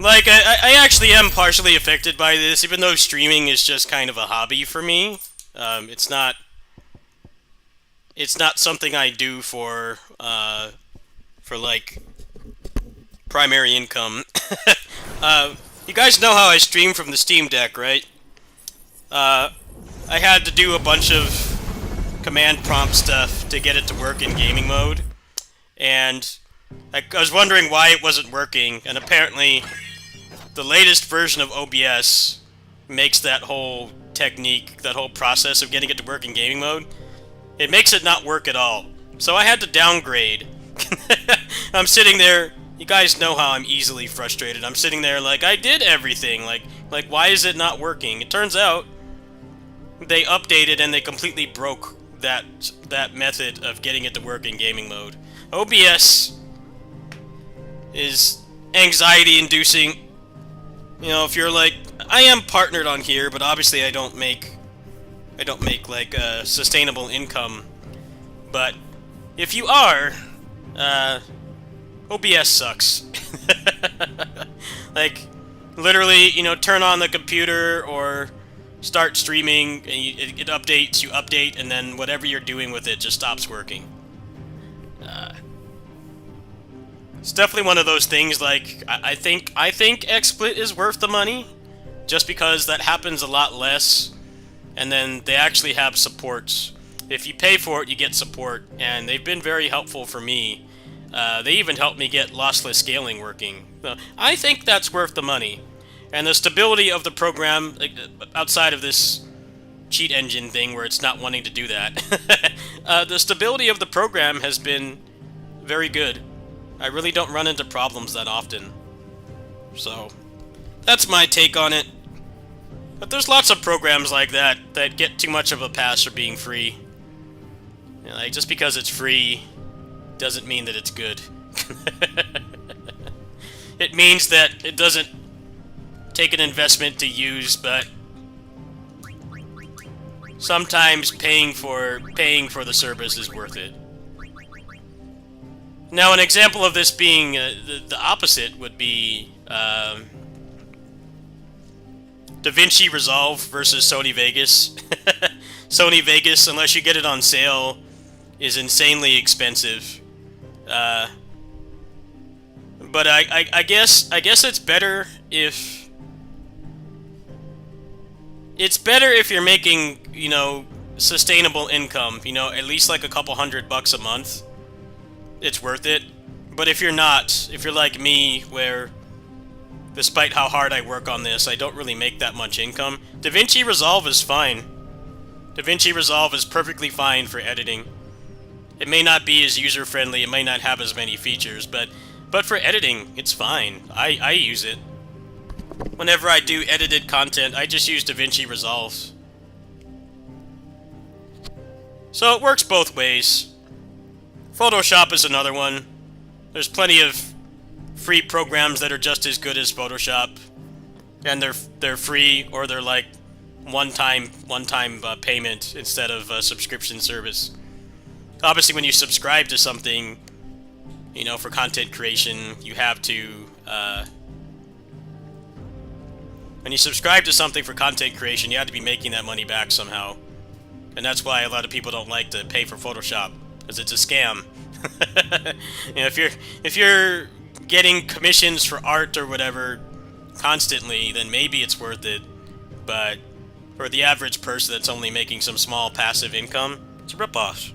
Like, I actually am partially affected by this, even though streaming is just kind of a hobby for me. It's not something I do for like primary income. You guys know how I stream from the Steam Deck, right? I had to do a bunch of command prompt stuff to get it to work in gaming mode, and I was wondering why it wasn't working, and apparently the latest version of OBS makes that whole technique, that whole process of getting it to work in gaming mode, it makes it not work at all. So I had to downgrade. I'm sitting there, you guys know how I'm easily frustrated. I'm sitting there like, I did everything, like why is it not working? It turns out they updated and they completely broke that method of getting it to work in gaming mode. OBS is anxiety-inducing. You know, if you're like, I am partnered on here, but obviously I don't make like a sustainable income. But if you are, OBS sucks. Like, literally, you know, turn on the computer or start streaming, and it updates, you update, and then whatever you're doing with it just stops working. It's definitely one of those things, like, I think XSplit is worth the money, just because that happens a lot less, and then they actually have supports. If you pay for it, you get support, and they've been very helpful for me. They even helped me get lossless scaling working. So I think that's worth the money. And the stability of the program, like, outside of this cheat engine thing where it's not wanting to do that, the stability of the program has been very good. I really don't run into problems that often. So, that's my take on it. But there's lots of programs like that that get too much of a pass for being free. You know, like, just because it's free doesn't mean that it's good. It means that it doesn't take an investment to use, but sometimes paying for the service is worth it. Now, an example of this being the opposite would be DaVinci Resolve versus Sony Vegas. Sony Vegas, unless you get it on sale, is insanely expensive. But I guess it's better if you're making, you know, sustainable income, you know, at least like a couple $100 a month. It's worth it. But if you're not, if you're like me, where despite how hard I work on this, I don't really make that much income, DaVinci Resolve is fine. DaVinci Resolve is perfectly fine for editing. It may not be as user-friendly, it may not have as many features, but for editing, it's fine. I use it. Whenever I do edited content, I just use DaVinci Resolve. So it works both ways. Photoshop is another one. There's plenty of free programs that are just as good as Photoshop, and they're free, or they're like one-time payment instead of a subscription service. Obviously, when you subscribe to something, you know, for content creation, you have to. When you subscribe to something for content creation, you have to be making that money back somehow, and that's why a lot of people don't like to pay for Photoshop, because it's a scam. You know, if you're getting commissions for art or whatever constantly, then maybe it's worth it. But for the average person that's only making some small passive income, it's a ripoff.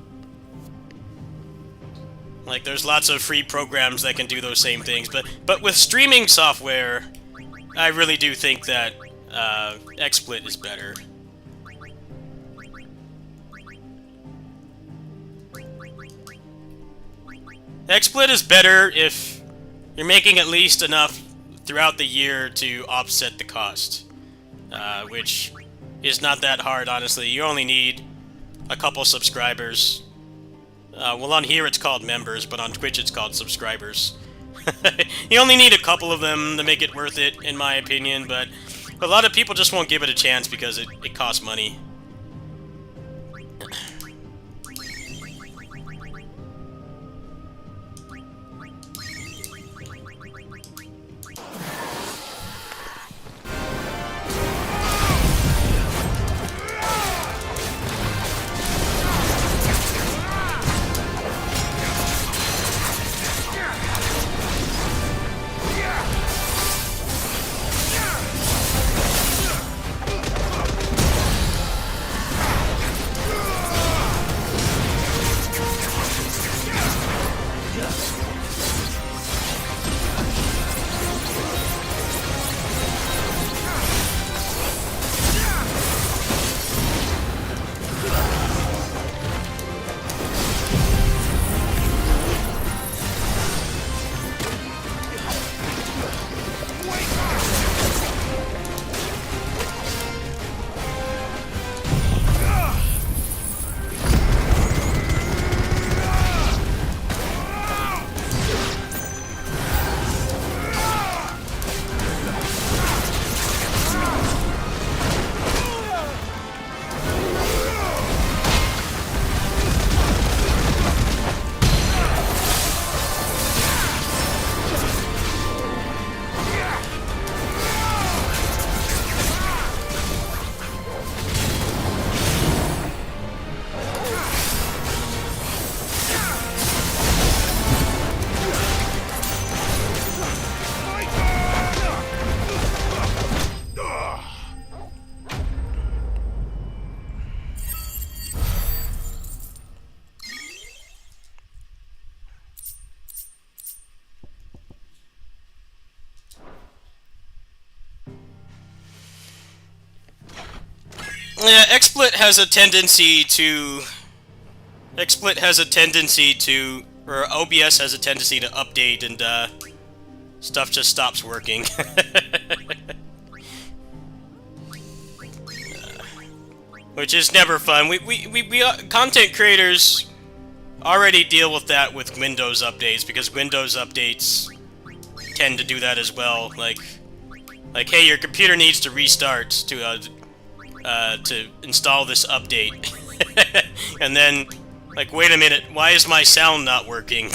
Like, there's lots of free programs that can do those same things, but with streaming software, I really do think that XSplit is better. XSplit is better if you're making at least enough throughout the year to offset the cost, which is not that hard, honestly. You only need a couple subscribers. Well, on here it's called members, but on Twitch it's called subscribers. You only need a couple of them to make it worth it, in my opinion, but a lot of people just won't give it a chance because it costs money. Yeah, XSplit has a tendency to... XSplit has a tendency to... Or OBS has a tendency to update and, stuff just stops working. Which is never fun. We content creators already deal with that with Windows updates, because Windows updates tend to do that as well. Like, hey, your computer needs to restart to install this update. And then, like, wait a minute, why is my sound not working?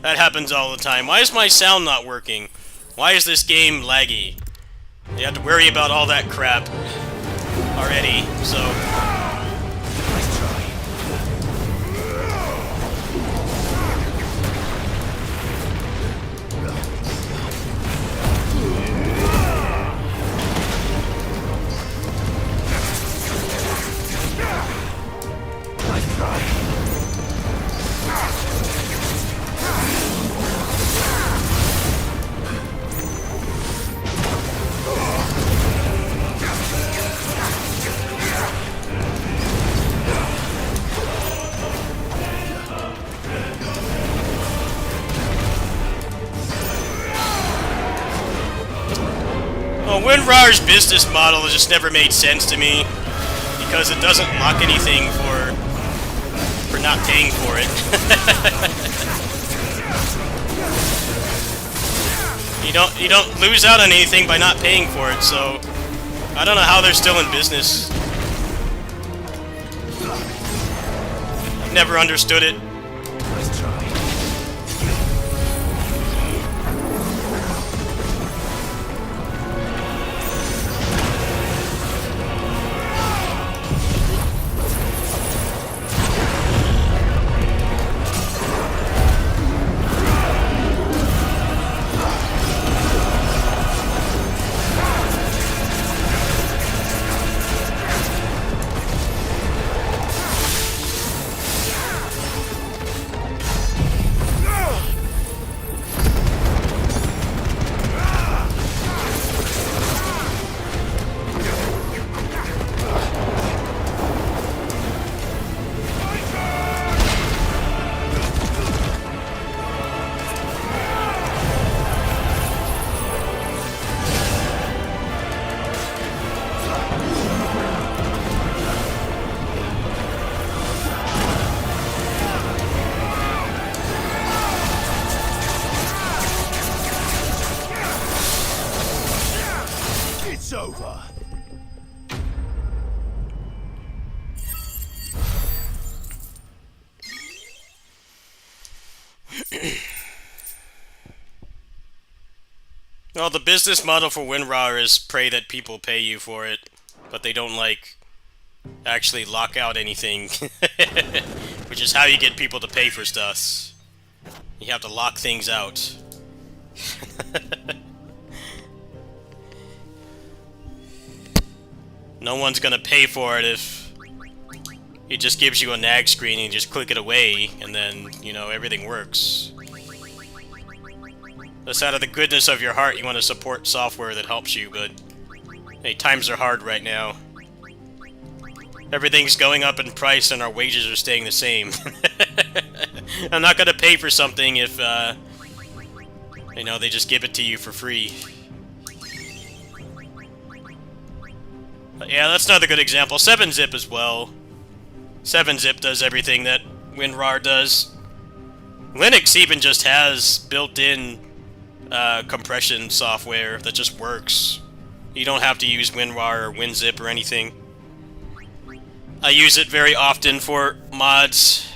That happens all the time. Why is my sound not working? Why is this game laggy? You have to worry about all that crap already, so... Well, WinRAR's business model has just never made sense to me, because it doesn't lock anything for not paying for it. You don't lose out on anything by not paying for it, so I don't know how they're still in business. I've never understood it. It's over. Well, the business model for WinRAR is pray that people pay you for it, but they don't, like, actually lock out anything. Which is how you get people to pay for stuff. You have to lock things out. No one's gonna pay for it if it just gives you a nag screen and you just click it away, and then, you know, everything works. That's out of the goodness of your heart, you want to support software that helps you, but hey, times are hard right now. Everything's going up in price and our wages are staying the same. I'm not gonna pay for something if, you know, they just give it to you for free. But yeah, that's another good example. 7-zip as well. 7-zip does everything that WinRAR does. Linux even just has built-in compression software that just works. You don't have to use WinRAR or WinZip or anything. I use it very often for mods.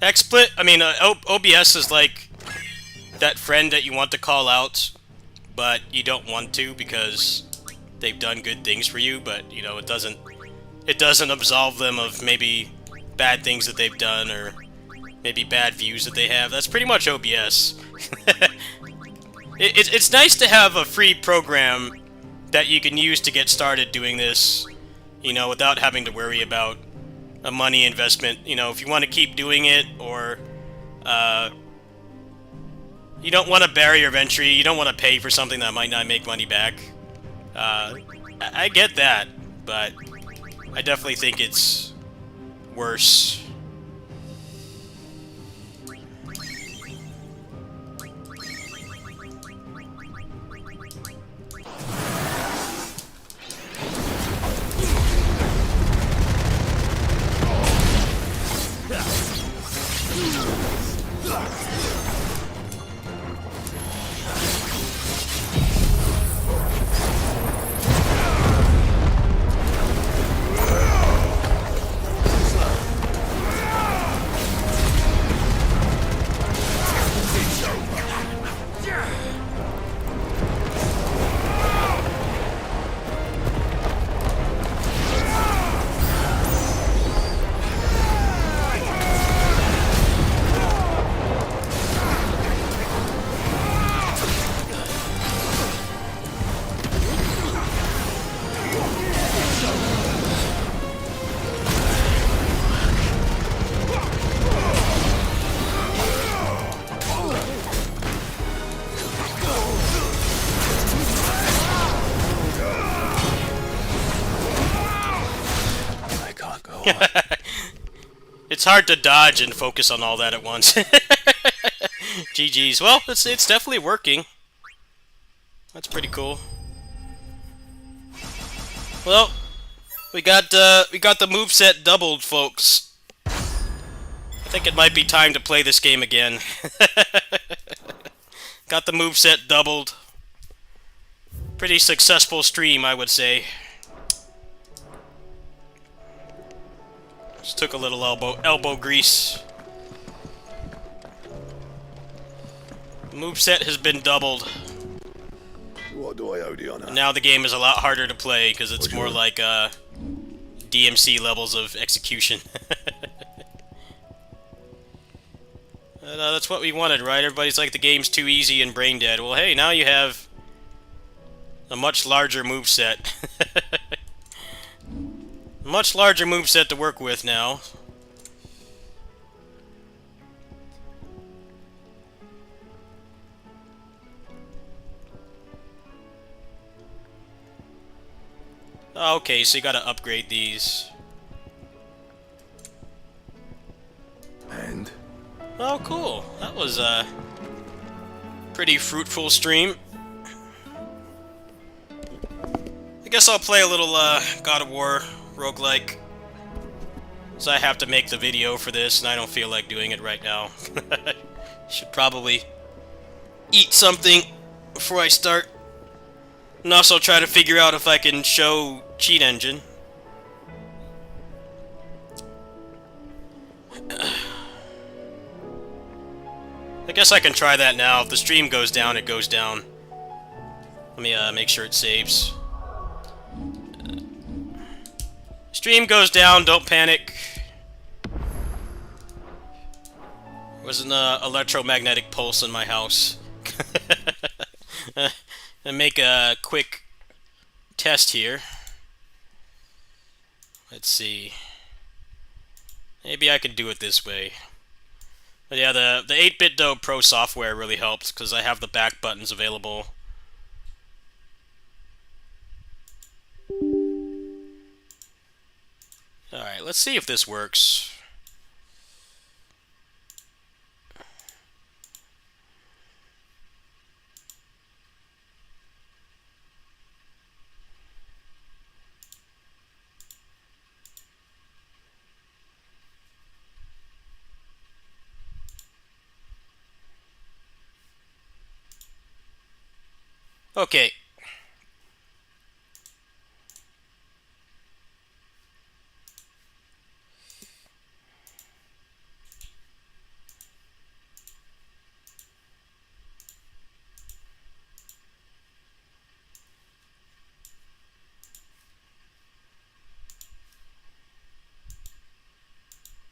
XSplit, I mean, OBS is like that friend that you want to call out, but you don't want to because they've done good things for you, but, you know, it doesn't absolve them of maybe bad things that they've done, or maybe bad views that they have. That's pretty much OBS. It's nice to have a free program that you can use to get started doing this, you know, without having to worry about a money investment. You know, if you want to keep doing it, or you don't want a barrier of entry, you don't want to pay for something that might not make money back. I get that, but I definitely think it's worse. It's hard to dodge and focus on all that at once. GG's. Well, it's definitely working. That's pretty cool. Well, we got the moveset doubled, folks. I think it might be time to play this game again. Got the moveset doubled. Pretty successful stream, I would say. Just took a little elbow grease. Moveset has been doubled. What do I owe the honor? And now the game is a lot harder to play because it's more like DMC levels of execution. That's what we wanted, right? Everybody's like, the game's too easy and brain dead. Well, hey, now you have a much larger moveset. Much larger moveset to work with now. Okay, so you gotta upgrade these. And? Oh, cool. That was a pretty fruitful stream. I guess I'll play a little God of War roguelike. So I have to make the video for this, and I don't feel like doing it right now. Should probably eat something before I start. And also try to figure out if I can show Cheat Engine. I guess I can try that now. If the stream goes down, it goes down. Let me make sure it saves. Stream goes down, don't panic. There was an electromagnetic pulse in my house. And make a quick test here. Let's see. Maybe I can do it this way. But yeah, the 8BitDo Pro software really helps because I have the back buttons available. Alright, let's see if this works. Okay.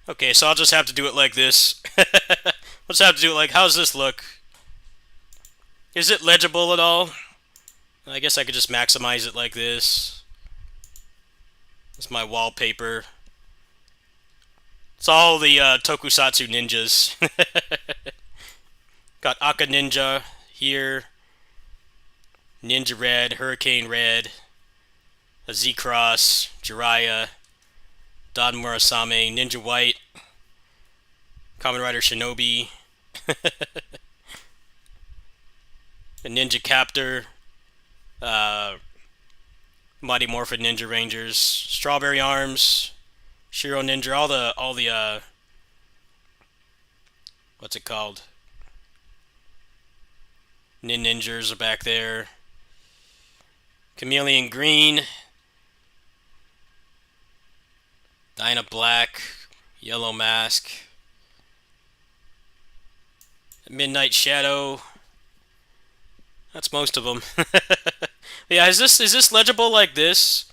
Okay, so I'll just have to do it like this. I'll just have to do it like, how's this look? Is it legible at all? I guess I could just maximize it like this. It's my wallpaper. It's all the Tokusatsu ninjas. Got Aka Ninja here. Ninja Red, Hurricane Red, a Z-Cross, Jiraiya, Don Murasame, Ninja White, Kamen Rider Shinobi, a Ninja Captor, Mighty Morphin Ninja Rangers, Strawberry Arms, Shiro Ninja, all the what's it called? Ninjas are back there. Chameleon Green, Dinah Black, Yellow Mask, Midnight Shadow. That's most of them. Yeah, is this legible like this,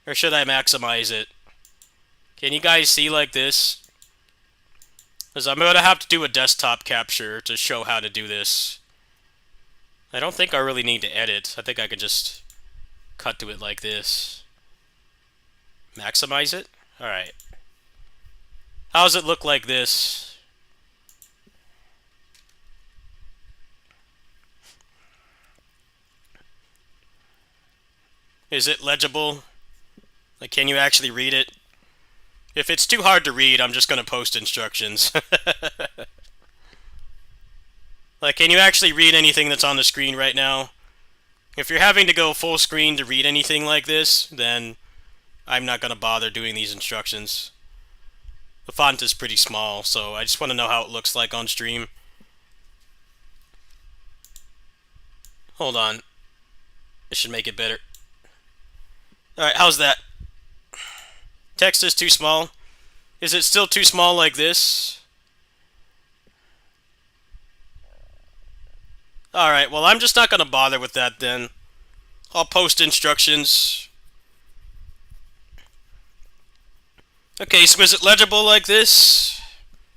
or should I maximize it? Can you guys see like this? Because I'm gonna have to do a desktop capture to show how to do this. I don't think I really need to edit. I think I can just cut to it like this. Maximize it? Alright. How does it look like this? Is it legible? Like, can you actually read it? If it's too hard to read, I'm just gonna post instructions. Like, can you actually read anything that's on the screen right now? If you're having to go full screen to read anything like this, then I'm not gonna bother doing these instructions. The font is pretty small, so I just want to know how it looks like on stream. Hold on. This should make it better. Alright, how's that? Text is too small. Is it still too small like this? Alright, well, I'm just not going to bother with that then. I'll post instructions. Okay, so is it legible like this?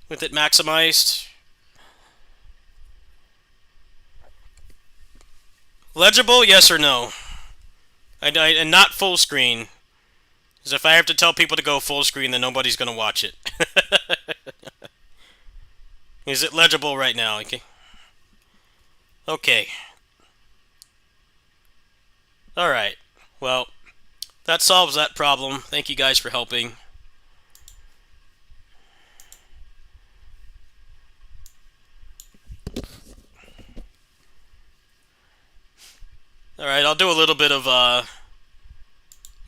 With it maximized? Legible, yes or no? And not full screen. Because if I have to tell people to go full screen, then nobody's going to watch it. Is it legible right now? Okay. Okay. Alright. Well, that solves that problem. Thank you guys for helping. Alright, I'll do a little bit of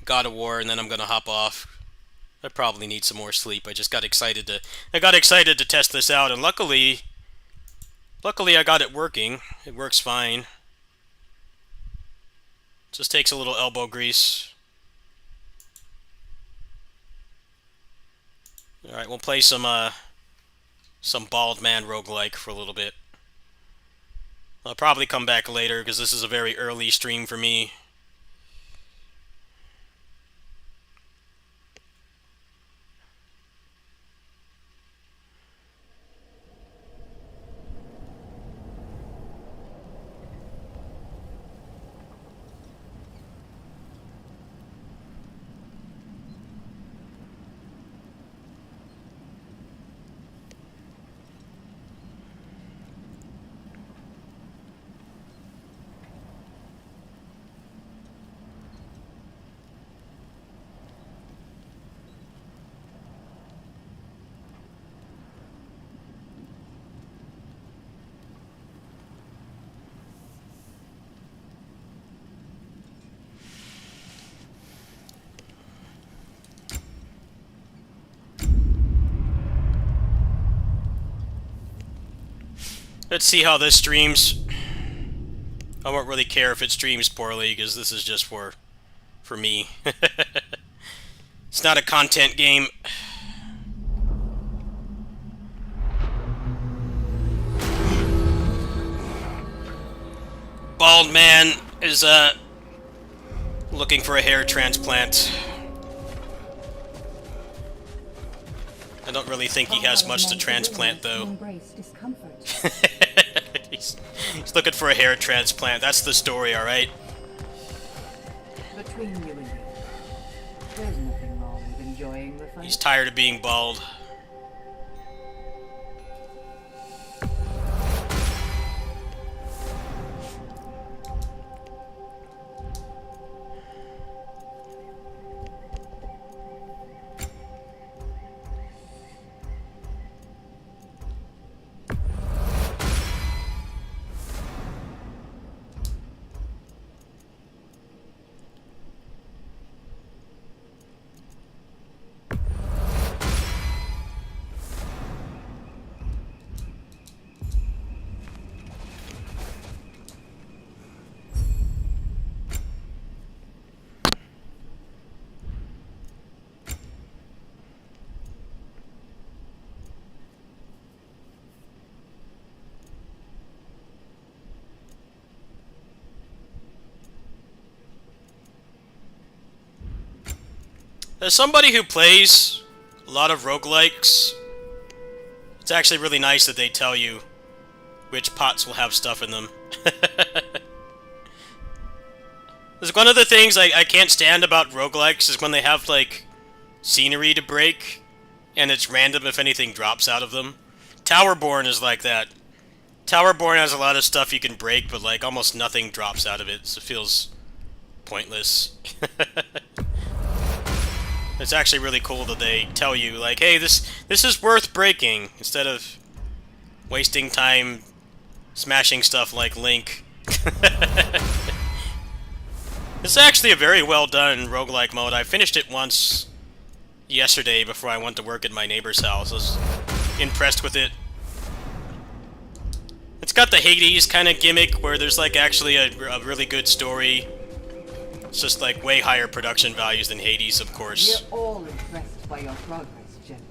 God of War, and then I'm gonna hop off. I probably need some more sleep. I just got excited to test this out, and luckily I got it working. It works fine. Just takes a little elbow grease. Alright, we'll play some Bald Man roguelike for a little bit. I'll probably come back later, because this is a very early stream for me. Let's see how this streams. I won't really care if it streams poorly, because this is just for me. It's not a content game. Bald Man is looking for a hair transplant. I don't really think he has much to transplant, though. he's looking for a hair transplant. That's the story, alright? Between you and me, there's nothing wrong with enjoying the fight. He's tired of being bald. As somebody who plays a lot of roguelikes, it's actually really nice that they tell you which pots will have stuff in them. There's one of the things I can't stand about roguelikes is when they have, like, scenery to break, and it's random if anything drops out of them. Towerborn is like that. Towerborn has a lot of stuff you can break, but, like, almost nothing drops out of it, so it feels pointless. It's actually really cool that they tell you, like, hey, this is worth breaking, instead of wasting time smashing stuff like Link. It's actually a very well done roguelike mode. I finished it once yesterday before I went to work at my neighbor's house. I was impressed with it. It's got the Hades kind of gimmick where there's like actually a really good story. It's just like way higher production values than Hades, of course. We're all impressed by your progress, General.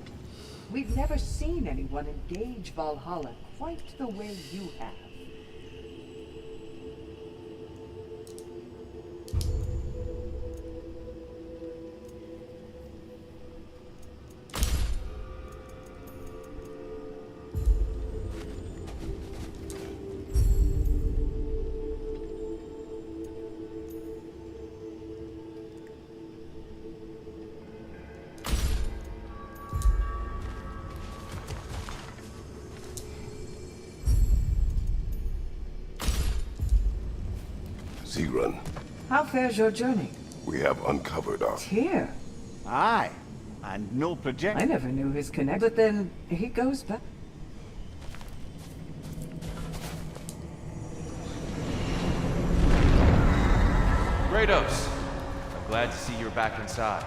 We've never seen anyone engage Valhalla quite the way you have. Run. How fares your journey? We have uncovered our... Here. Aye, and no project. I never knew his connect, but then he goes back. Kratos, I'm glad to see you're back inside.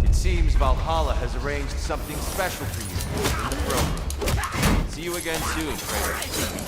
It seems Valhalla has arranged something special for you in the throne room. See you again soon, Kratos.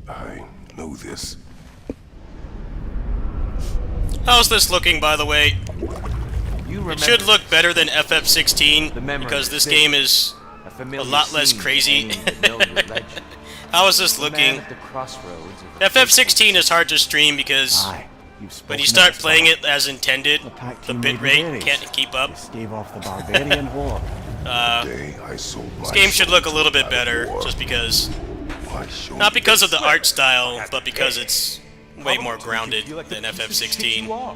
I know this. How's this looking, by the way? You It should look better than FF16, The memory because this is game is A familiar lot less scene crazy. hanging in the Milner legend. How is this The man looking? at the crossroads of a FF16 is hard to stream because Aye, you've when you spoken start of the playing summer. it as intended, Attack the team made bitrate reserves can't keep up. to stave off the barbarian horde. The day I sold my This game should soul look a little to bit better, war, just because, I showed not because of the you art style, but because it's way more grounded than You FF16, are.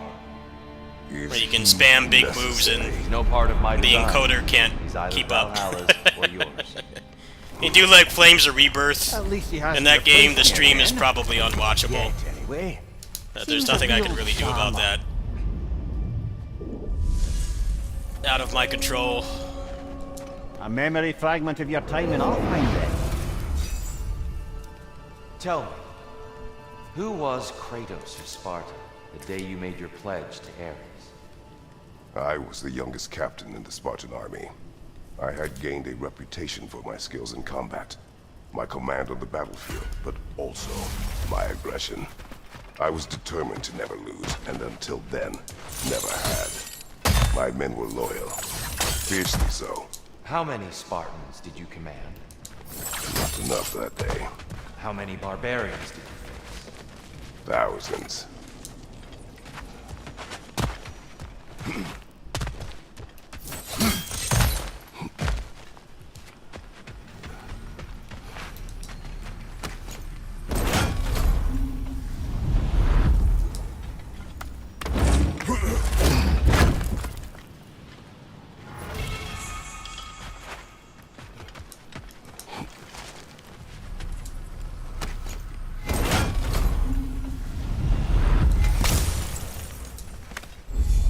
if where you can spam big moves necessary. and No part of my the design. encoder can't He's either keep up. Valhalla's or yours. You do like Flames of Rebirth. At least he has In to that game, the replace me stream is again. probably unwatchable. Yet, anyway. There's Seems nothing a I can real really do about charmer. that. Out of my control. A memory fragment of your time in Alpine, then. Tell me, who was Kratos of Sparta the day you made your pledge to Ares? I was the youngest captain in the Spartan army. I had gained a reputation for my skills in combat, my command on the battlefield, but also my aggression. I was determined to never lose, and until then, never had. My men were loyal, fiercely so. How many Spartans did you command? Not enough that day. How many barbarians did you face? Thousands.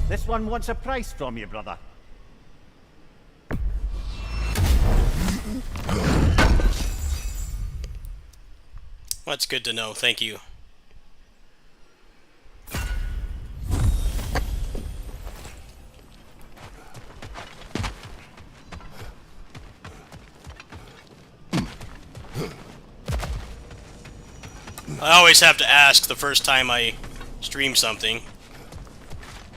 This one wants a price from you, brother. That's good to know, thank you. I always have to ask the first time I stream something.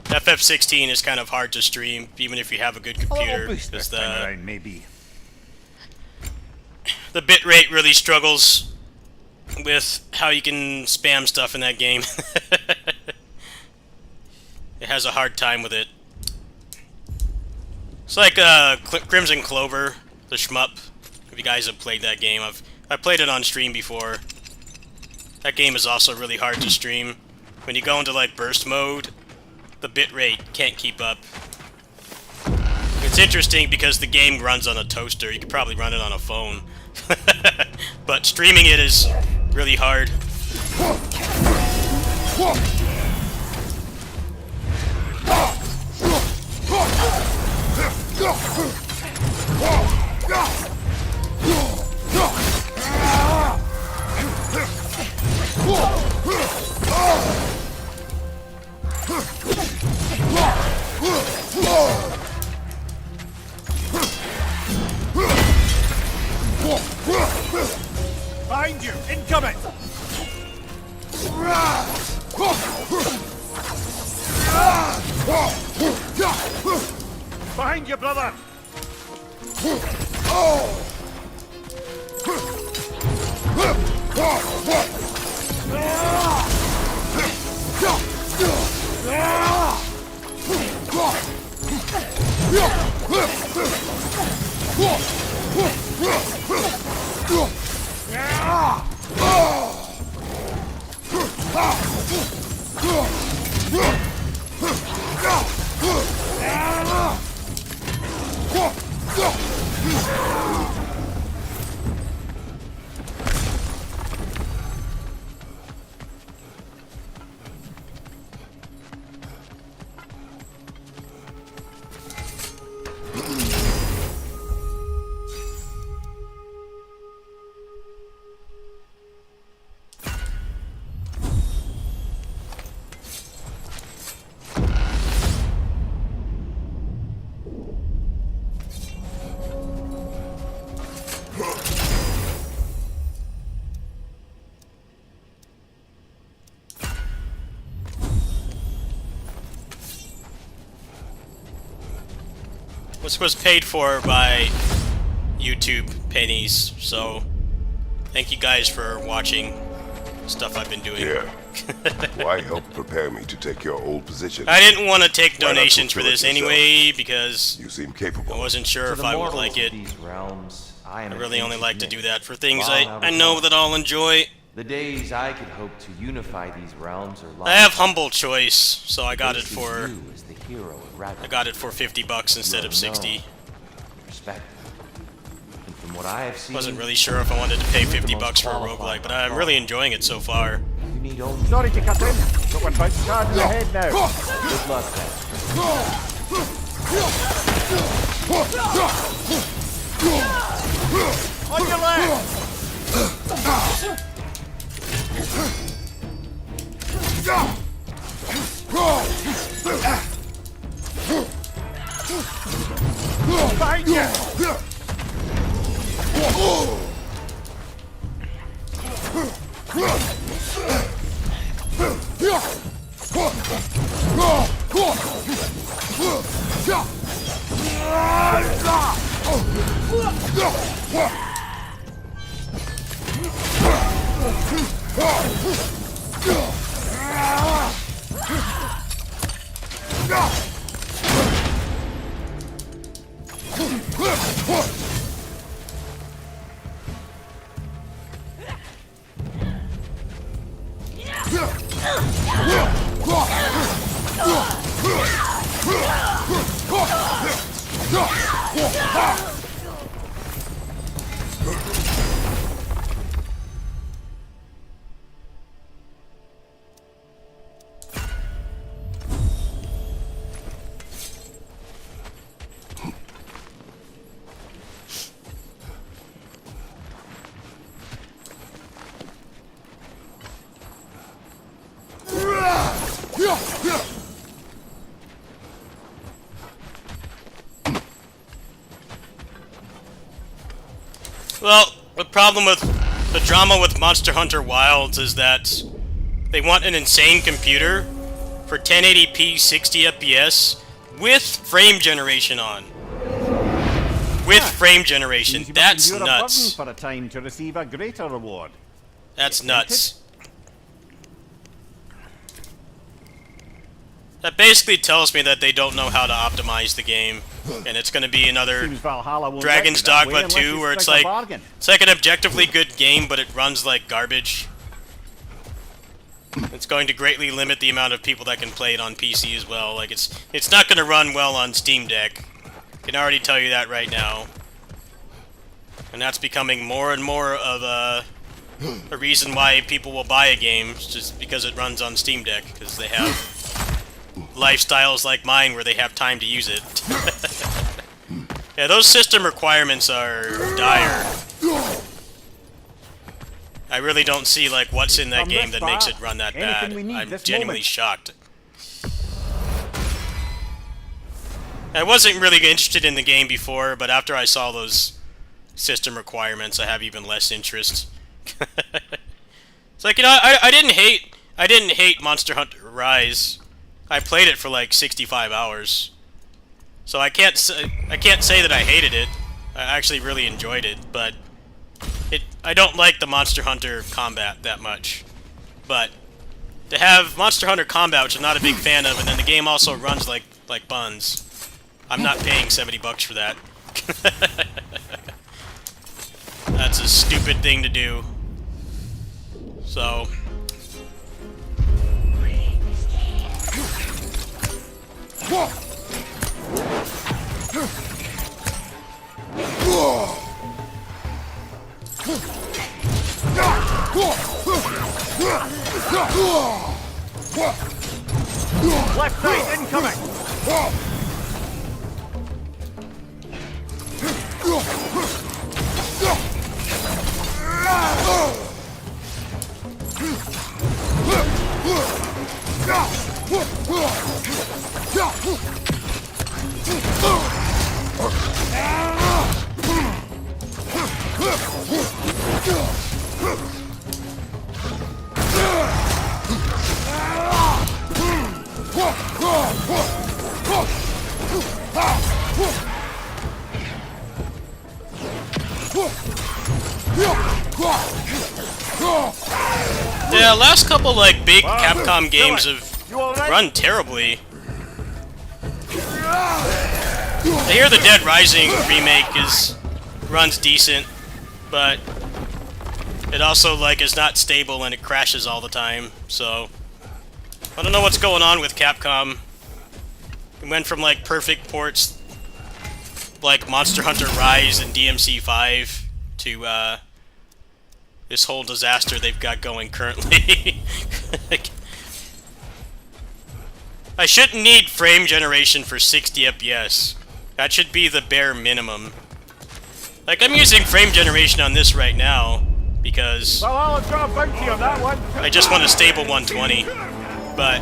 FF16 is kind of hard to stream, even if you have a good computer, because maybe. the bitrate really struggles with how you can spam stuff in that game. It has a hard time with it. It's like Crimson Clover, the shmup. If you guys have played that game, I've played it on stream before. That game is also really hard to stream. When you go into like burst mode, the bitrate can't keep up. It's interesting because the game runs on a toaster. You could probably run it on a phone. But streaming it is really hard. Behind you! Incoming! Behind you, brother! This was paid for by YouTube pennies. So thank you guys for watching stuff I've been doing. Here. Why help prepare me to take your old position? I didn't want to take Why not donations for fulfill it this yourself? anyway because You seem I capable. wasn't sure To if the I would mortals like of it. these realms, I am I an really only ancient like to myth. do that for things Valhalla I know was that I'll enjoy. the days I could hope to unify these realms are long. I have humble choice, so I got it This is for you as the hero of Ragnarok. I got it for $50 instead of 60. Respect. And from what I have seen, Wasn't really sure if I wanted to pay you're the $50 most for a qualified roguelike, but by I'm far. really enjoying it so far. You need only Sorry to cut in, but we're about to charge in the head now. good luck then. On your left! Behind you! Well, the problem with the drama with Monster Hunter Wilds is that they want an insane computer for 1080p 60 FPS with frame generation on. With frame generation. Easy but That's endure a nuts. burden for a time to receive a greater reward. That's nuts. That basically tells me that they don't know how to optimize the game, and it's going to be another Seems Valhalla won't Dragon's get you that way Dogma unless 2, you where it's strike a like bargain. it's like an objectively good game, but it runs like garbage. It's going to greatly limit the amount of people that can play it on PC as well. Like it's not going to run well on Steam Deck. I can already tell you that right now. And that's becoming more and more of a reason why people will buy a game, just because it runs on Steam Deck, because they have lifestyles like mine where they have time to use it. Yeah, those system requirements are dire. I really don't see like what's in that From game this that makes bar, it run that anything bad. we need I'm this genuinely moment. shocked. I wasn't really interested in the game before, but after I saw those system requirements, I have even less interest. It's like, you know, I didn't hate Monster Hunter Rise. I played it for like 65 hours. So I can't say that I hated it. I actually really enjoyed it, but I don't like the Monster Hunter combat that much. But to have Monster Hunter combat, which I'm not a big fan of, and then the game also runs like buns, I'm not paying $70 for that. That's a stupid thing to do. So Left side incoming! Yeah, last couple like big Capcom games have run terribly. I hear the Dead Rising remake runs decent, but it also like is not stable and it crashes all the time. So I don't know what's going on with Capcom. It went from like perfect ports like Monster Hunter Rise and DMC5 to this whole disaster they've got going currently. I shouldn't need frame generation for 60 FPS. That should be the bare minimum. Like, I'm using frame generation on this right now because Well, I'll draw a bounty on that one. I just want a stable 120. But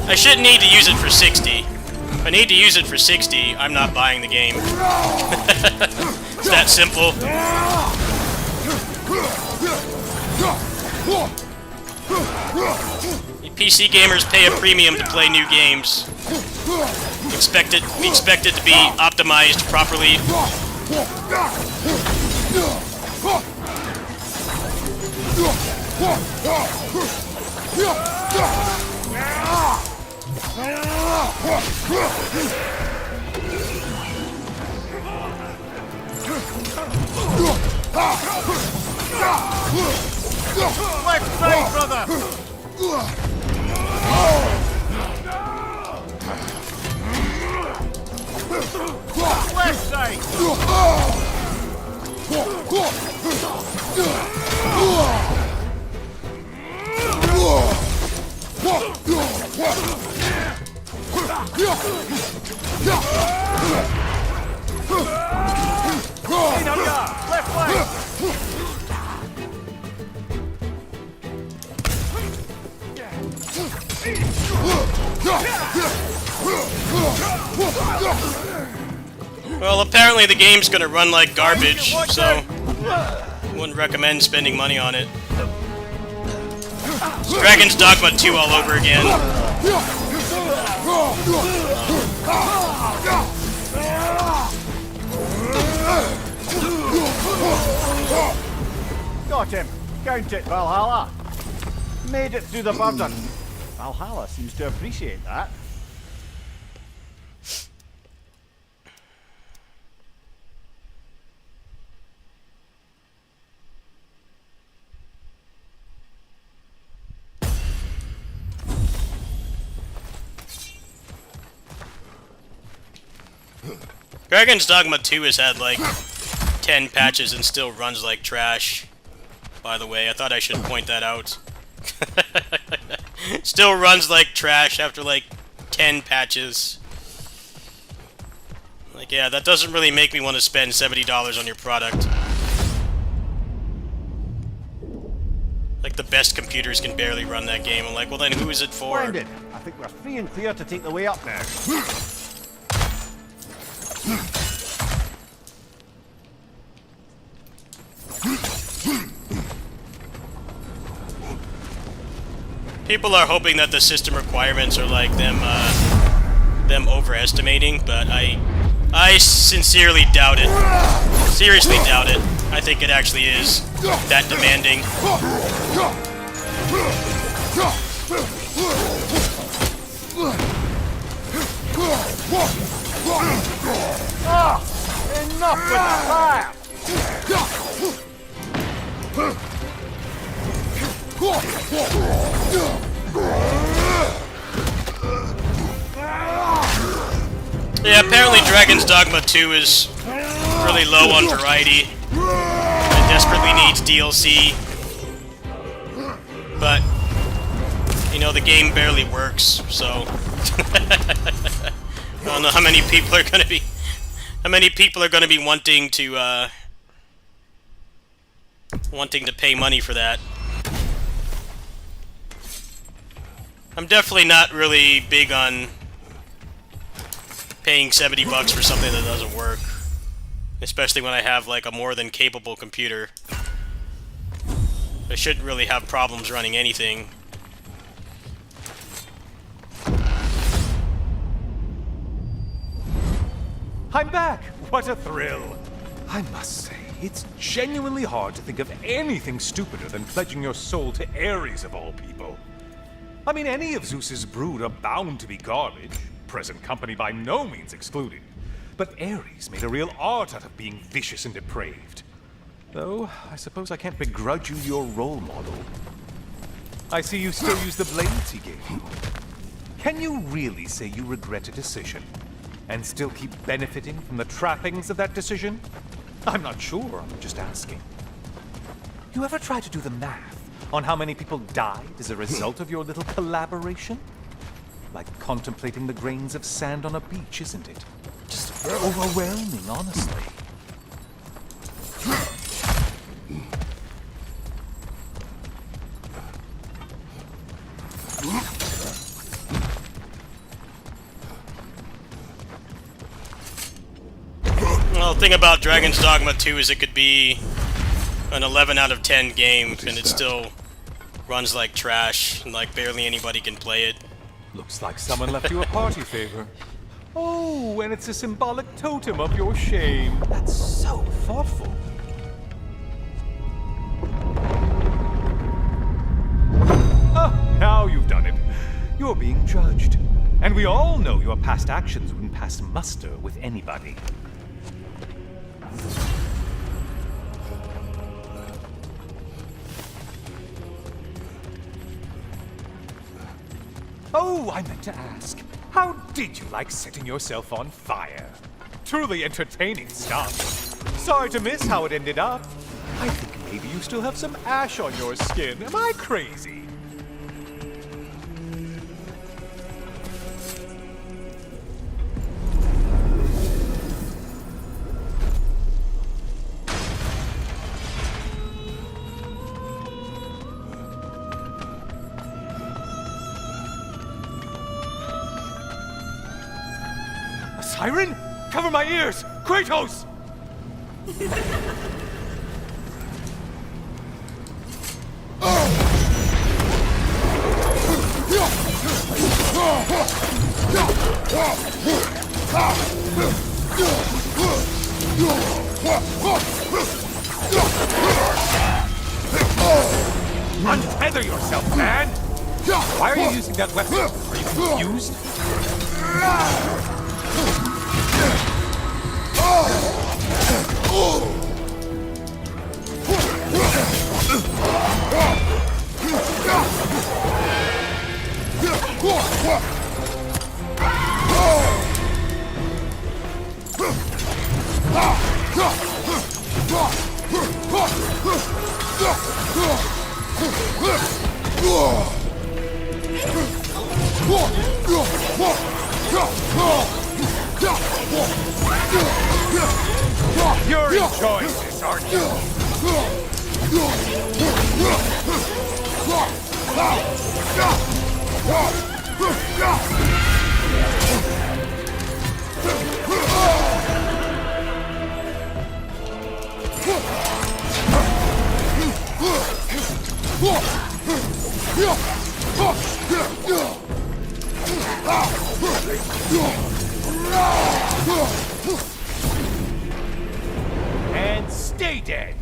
I shouldn't need to use it for 60. If I need to use it for 60, I'm not buying the game. It's that simple. PC gamers pay a premium to play new games. Expect it to be optimized properly. Left side, brother! Left side! Left flank! Well, apparently the game's gonna run like garbage, so wouldn't recommend spending money on it. It's Dragon's Dogma 2 all over again. Got him. Count it, Valhalla. Made it through the burden. Valhalla seems to appreciate that. Dragon's Dogma 2 has had like 10 patches and still runs like trash. By the way, I thought I should point that out. Still runs like trash after like 10 patches. Like, yeah, that doesn't really make me want to spend $70 on your product. Like, the best computers can barely run that game. I'm like, well then who is it for? Splendid. I think we're free and clear to take the way up now. People are hoping that the system requirements are like them overestimating, but I sincerely doubt it. Seriously doubt it. I think it actually is that demanding. Enough with the fire! Yeah, apparently Dragon's Dogma 2 is really low on variety and desperately needs DLC. But, you know, the game barely works, so I don't know how many people are gonna be wanting to pay money for that. I'm definitely not really big on paying $70 for something that doesn't work, especially when I have like a more than capable computer. I shouldn't really have problems running anything. I'm back! What a thrill! I must say, It's genuinely hard to think of anything stupider than pledging your soul to Ares of all people. I mean, any of Zeus's brood are bound to be garbage, present company by no means excluded. But Ares made a real art out of being vicious and depraved. Though, I suppose I can't begrudge you your role model. I see you still use the blades he gave you. Can you really say you regret a decision, and still keep benefiting from the trappings of that decision? I'm not sure, I'm just asking. You ever try to do the math on how many people died as a result of your little collaboration? Like contemplating the grains of sand on a beach, isn't it? Just overwhelming, honestly. Well, the thing about Dragon's Dogma 2 is it could be an 11 out of 10 game, and it still runs like trash, and like barely anybody can play it. Looks like someone left you a party favor. Oh, and it's a symbolic totem of your shame. That's so thoughtful. Ah, now you've done it. You're being judged. And we all know your past actions wouldn't pass muster with anybody. Oh, I meant to ask. How did you like setting yourself on fire? Truly entertaining stuff. Sorry to miss how it ended up. I think maybe you still have some ash on your skin. Am I crazy? Siren? Cover my ears! Kratos! Untether yourself, man! Why are you using that weapon? Are you confused? You're enjoying this, aren't you? And stay dead.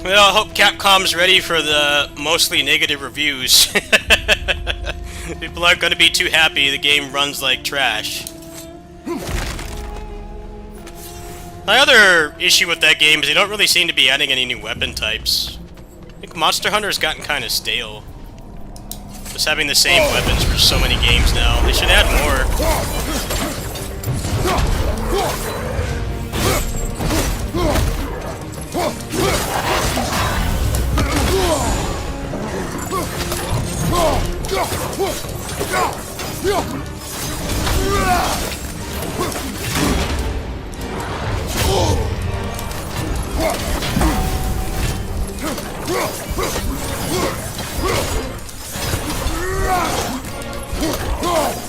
Well, I hope Capcom's ready for the mostly negative reviews. People aren't going to be too happy the game runs like trash. My other issue with that game is they don't really seem to be adding any new weapon types. I think Monster Hunter's gotten kind of stale. Just having the same weapons for so many games now. They should add more.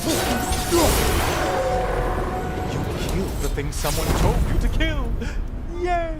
You killed the thing someone told you to kill! Yay!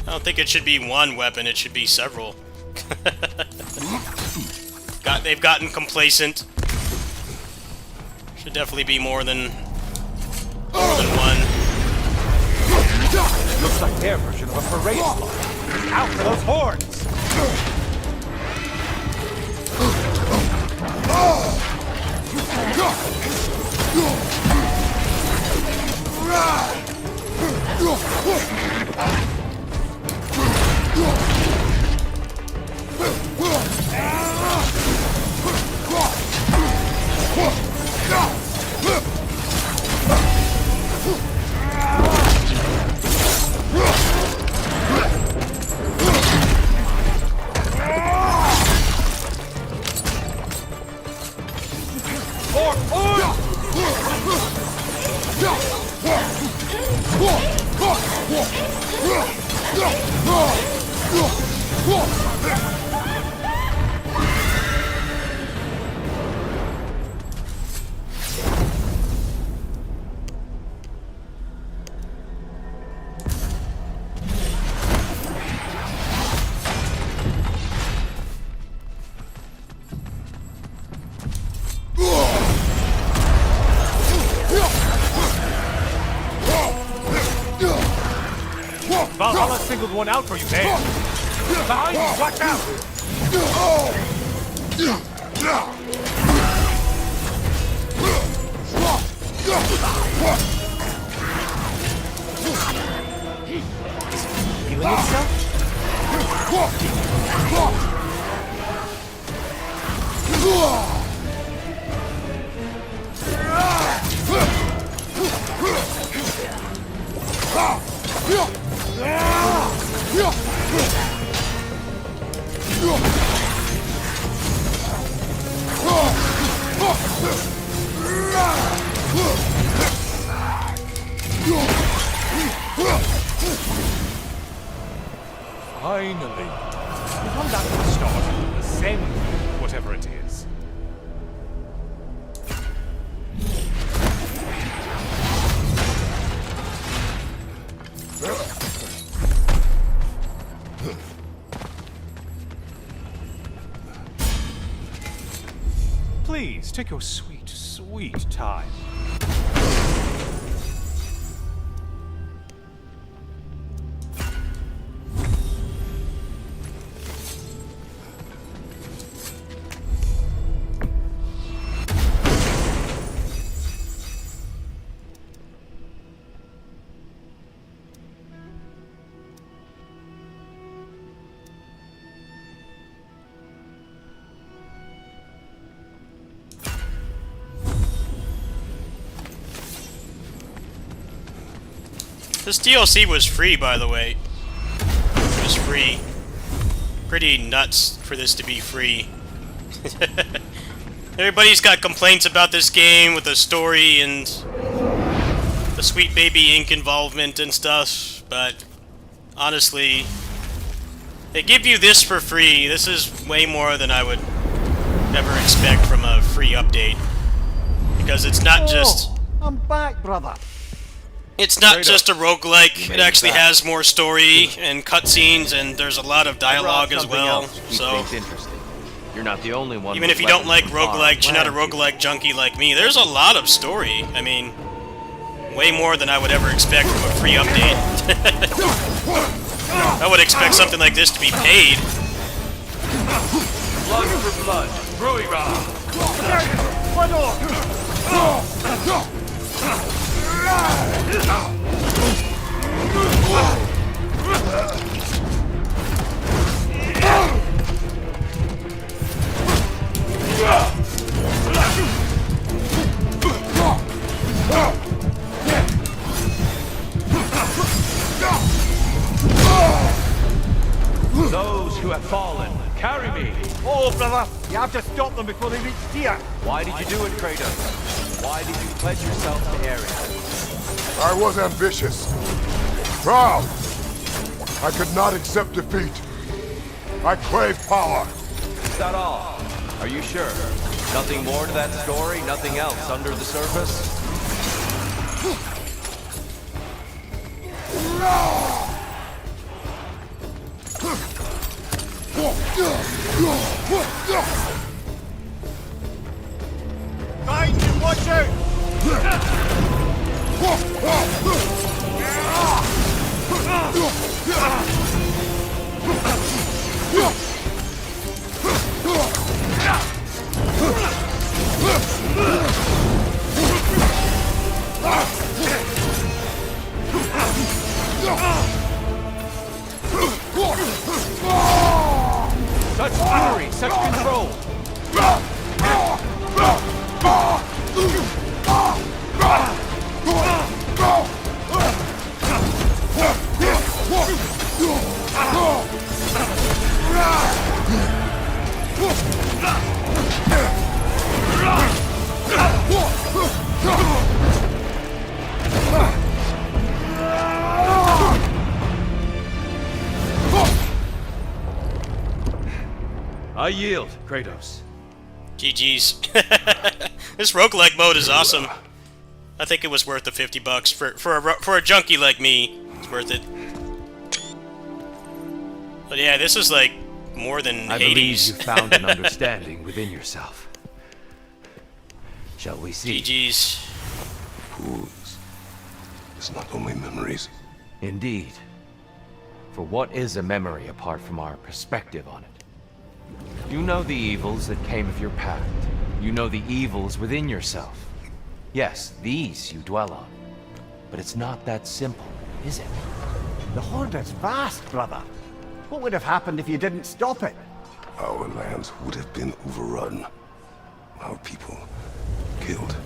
I don't think it should be one weapon, it should be several. They've gotten complacent. Should definitely be more than one. Looks like their version of a parade float. Out for those horns! Valhalla singled one out for you there. Behind you, watch out! Healing itself? Finally! Come back to the start and ascend, whatever it is. Please, take your sweet, sweet time. This DLC was free, by the way. It was free. Pretty nuts for this to be free. Everybody's got complaints about this game with the story and the Sweet Baby Inc. involvement and stuff, but honestly, they give you this for free. This is way more than I would ever expect from a free update. Because it's not just... I'm back, brother. It's not just a roguelike, it actually has more story and cutscenes, and there's a lot of dialogue as well, so... You're not the only one. Even if you don't like roguelikes, you're not a roguelike junkie like me, there's a lot of story. I mean, way more than I would ever expect from a free update. I would expect something like this to be paid. Blood for blood. Ruira. have to stop them before they reach Tyr. Why did you do it, Kratos? Why did you pledge yourself to Ares? I was ambitious. Proud. I could not accept defeat. I crave power. Is that all? Are you sure? Nothing more to that story? Nothing else under the surface? Behind you, watch out! Such fury, such control! I yield, Kratos. GG's. This roguelike mode is awesome. I think it was worth the $50 for a junkie like me. It's worth it. But yeah, this is like more than I believe Hades. you found an understanding within yourself. Shall we see? GG's. Fools. It's not only memories. Indeed. For what is a memory apart from our perspective on it? You know the evils that came of your pact. You know the evils within yourself. Yes, these you dwell on. But it's not that simple, is it? The Horde is vast, brother. What would have happened if you didn't stop it? Our lands would have been overrun. Our people killed,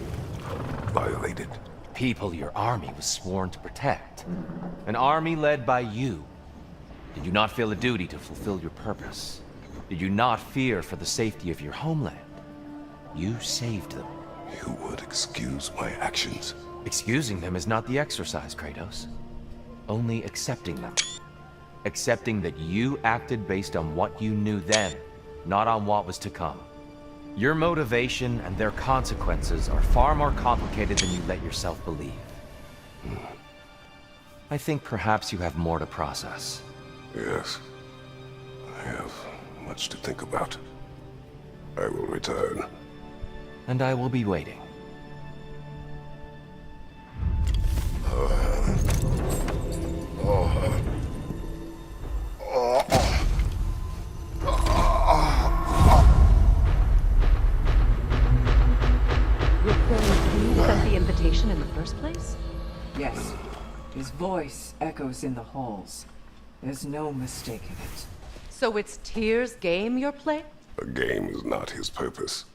violated. People your army was sworn to protect. An army led by you. Did you not feel a duty to fulfill your purpose? Did you not fear for the safety of your homeland? You saved them. You would excuse my actions. Excusing them is not the exercise, Kratos. Only accepting them. Accepting that you acted based on what you knew then, not on what was to come. Your motivation and their consequences are far more complicated than you let yourself believe. I think perhaps you have more to process. Yes. I have much to think about. I will return. And I will be waiting. You sent the invitation in the first place? Yes. His voice echoes in the halls. There's no mistaking it. So it's Tyr's game you're playing? A game is not his purpose.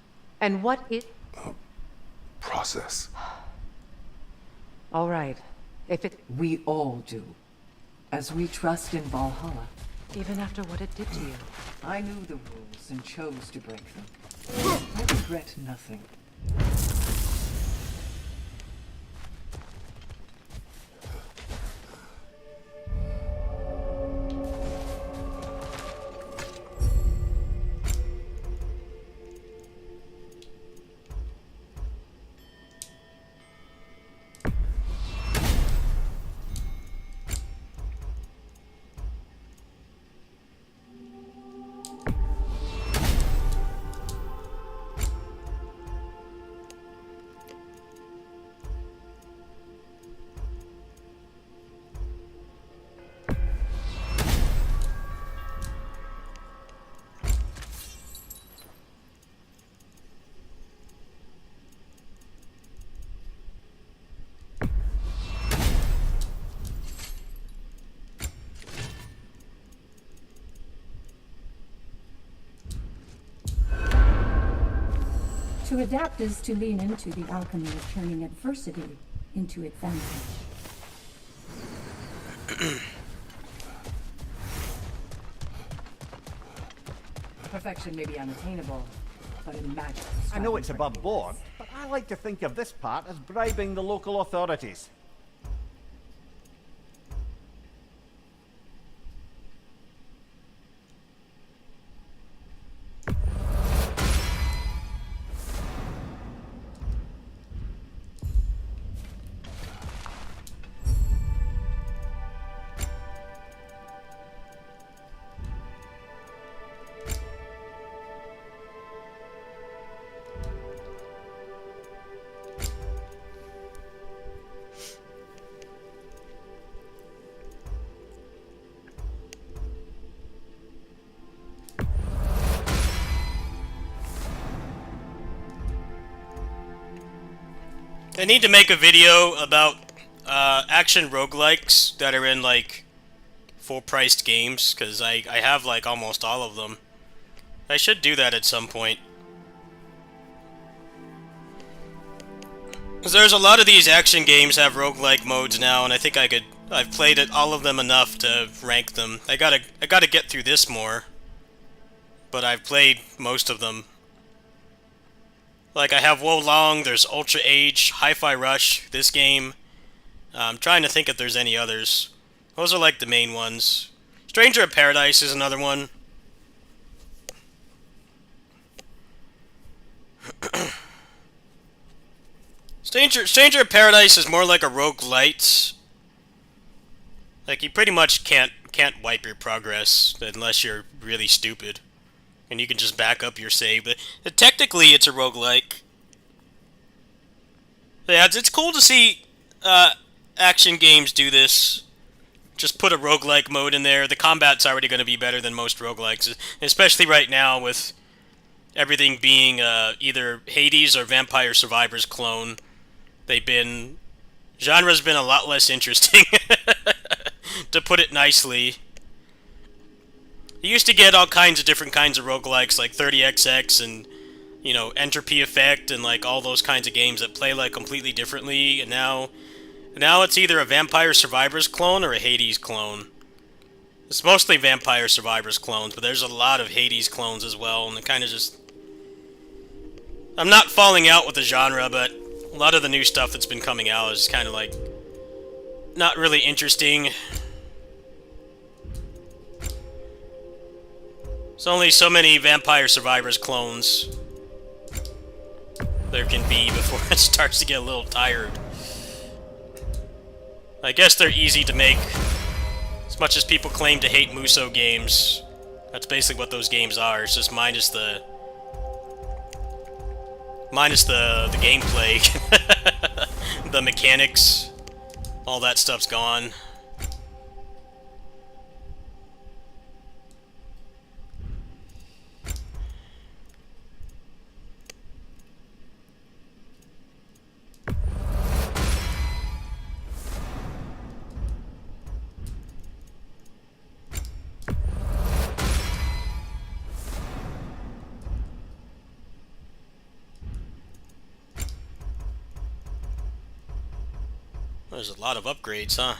And what is... Process. All right. If it... We all do. As we trust in Valhalla. Even after what it did to you. I knew the rules and chose to break them. I regret nothing. To adapt is to lean into the alchemy of turning adversity into advantage. Perfection may be unattainable, but imagine. I know it's striving above for board, this. but I like to think of this part as bribing the local authorities. I need to make a video about action roguelikes that are in like full-priced games, because I have like almost all of them. I should do that at some point. Because there's a lot of these action games have roguelike modes now, and I think I've played all of them enough to rank them. I gotta get through this more, but I've played most of them. Like, I have Wo Long, there's Ultra Age, Hi-Fi Rush, this game. I'm trying to think if there's any others. Those are like the main ones. Stranger of Paradise is another one. Stranger of Paradise is more like a roguelite. Like, you pretty much can't wipe your progress unless you're really stupid. And you can just back up your save. But technically, it's a roguelike. Yeah, it's cool to see action games do this. Just put a roguelike mode in there. The combat's already going to be better than most roguelikes. Especially right now with everything being either Hades or Vampire Survivors clone. Genre's been a lot less interesting, to put it nicely. You used to get all kinds of different kinds of roguelikes, like 30XX and, you know, Entropy Effect and, like, all those kinds of games that play, like, completely differently. And now it's either a Vampire Survivors clone or a Hades clone. It's mostly Vampire Survivors clones, but there's a lot of Hades clones as well, and it kind of just... I'm not falling out with the genre, but a lot of the new stuff that's been coming out is kind of, like, not really interesting. There's only so many Vampire Survivors clones there can be before it starts to get a little tired. I guess they're easy to make. As much as people claim to hate Muso games, that's basically what those games are. It's just minus the gameplay. The mechanics. All that stuff's gone. There's a lot of upgrades, huh?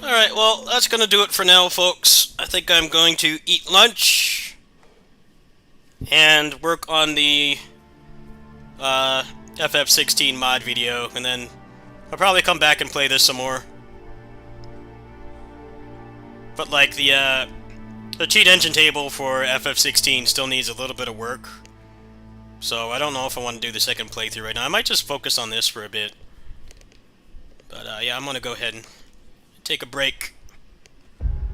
Alright, well, that's gonna do it for now, folks. I think I'm going to eat lunch and work on the FF16 mod video, and then I'll probably come back and play this some more. But, like, the cheat engine table for FF16 still needs a little bit of work. So I don't know if I want to do the second playthrough right now. I might just focus on this for a bit. But, yeah, I'm gonna go ahead and take a break.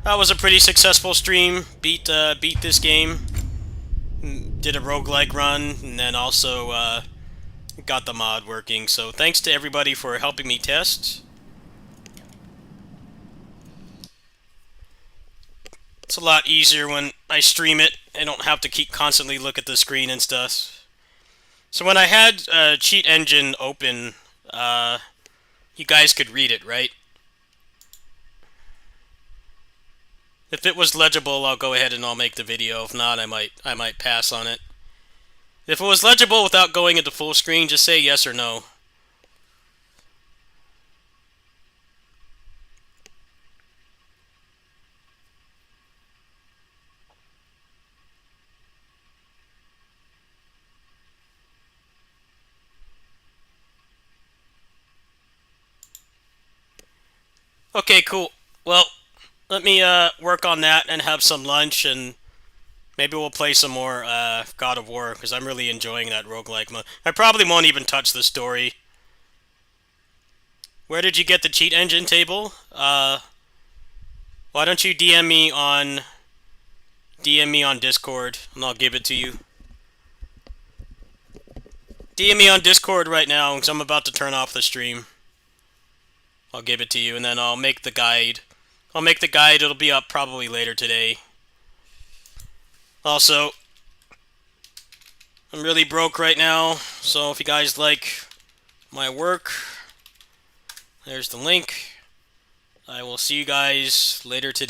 That was a pretty successful stream. Beat this game. Did a roguelike run, and then also got the mod working. So thanks to everybody for helping me test. It's a lot easier when I stream it. I don't have to keep constantly look at the screen and stuff. So when I had Cheat Engine open, you guys could read it, right? If it was legible, I'll go ahead and I'll make the video. If not, I might pass on it. If it was legible without going into full screen, just say yes or no. Okay, cool. Well, let me work on that and have some lunch, and maybe we'll play some more God of War, because I'm really enjoying that roguelike mode. I probably won't even touch the story. Where did you get the cheat engine table? Why don't you DM me on Discord, and I'll give it to you. DM me on Discord right now, because I'm about to turn off the stream. I'll give it to you, and then I'll make the guide. It'll be up probably later today. Also, I'm really broke right now, so if you guys like my work, there's the link. I will see you guys later today.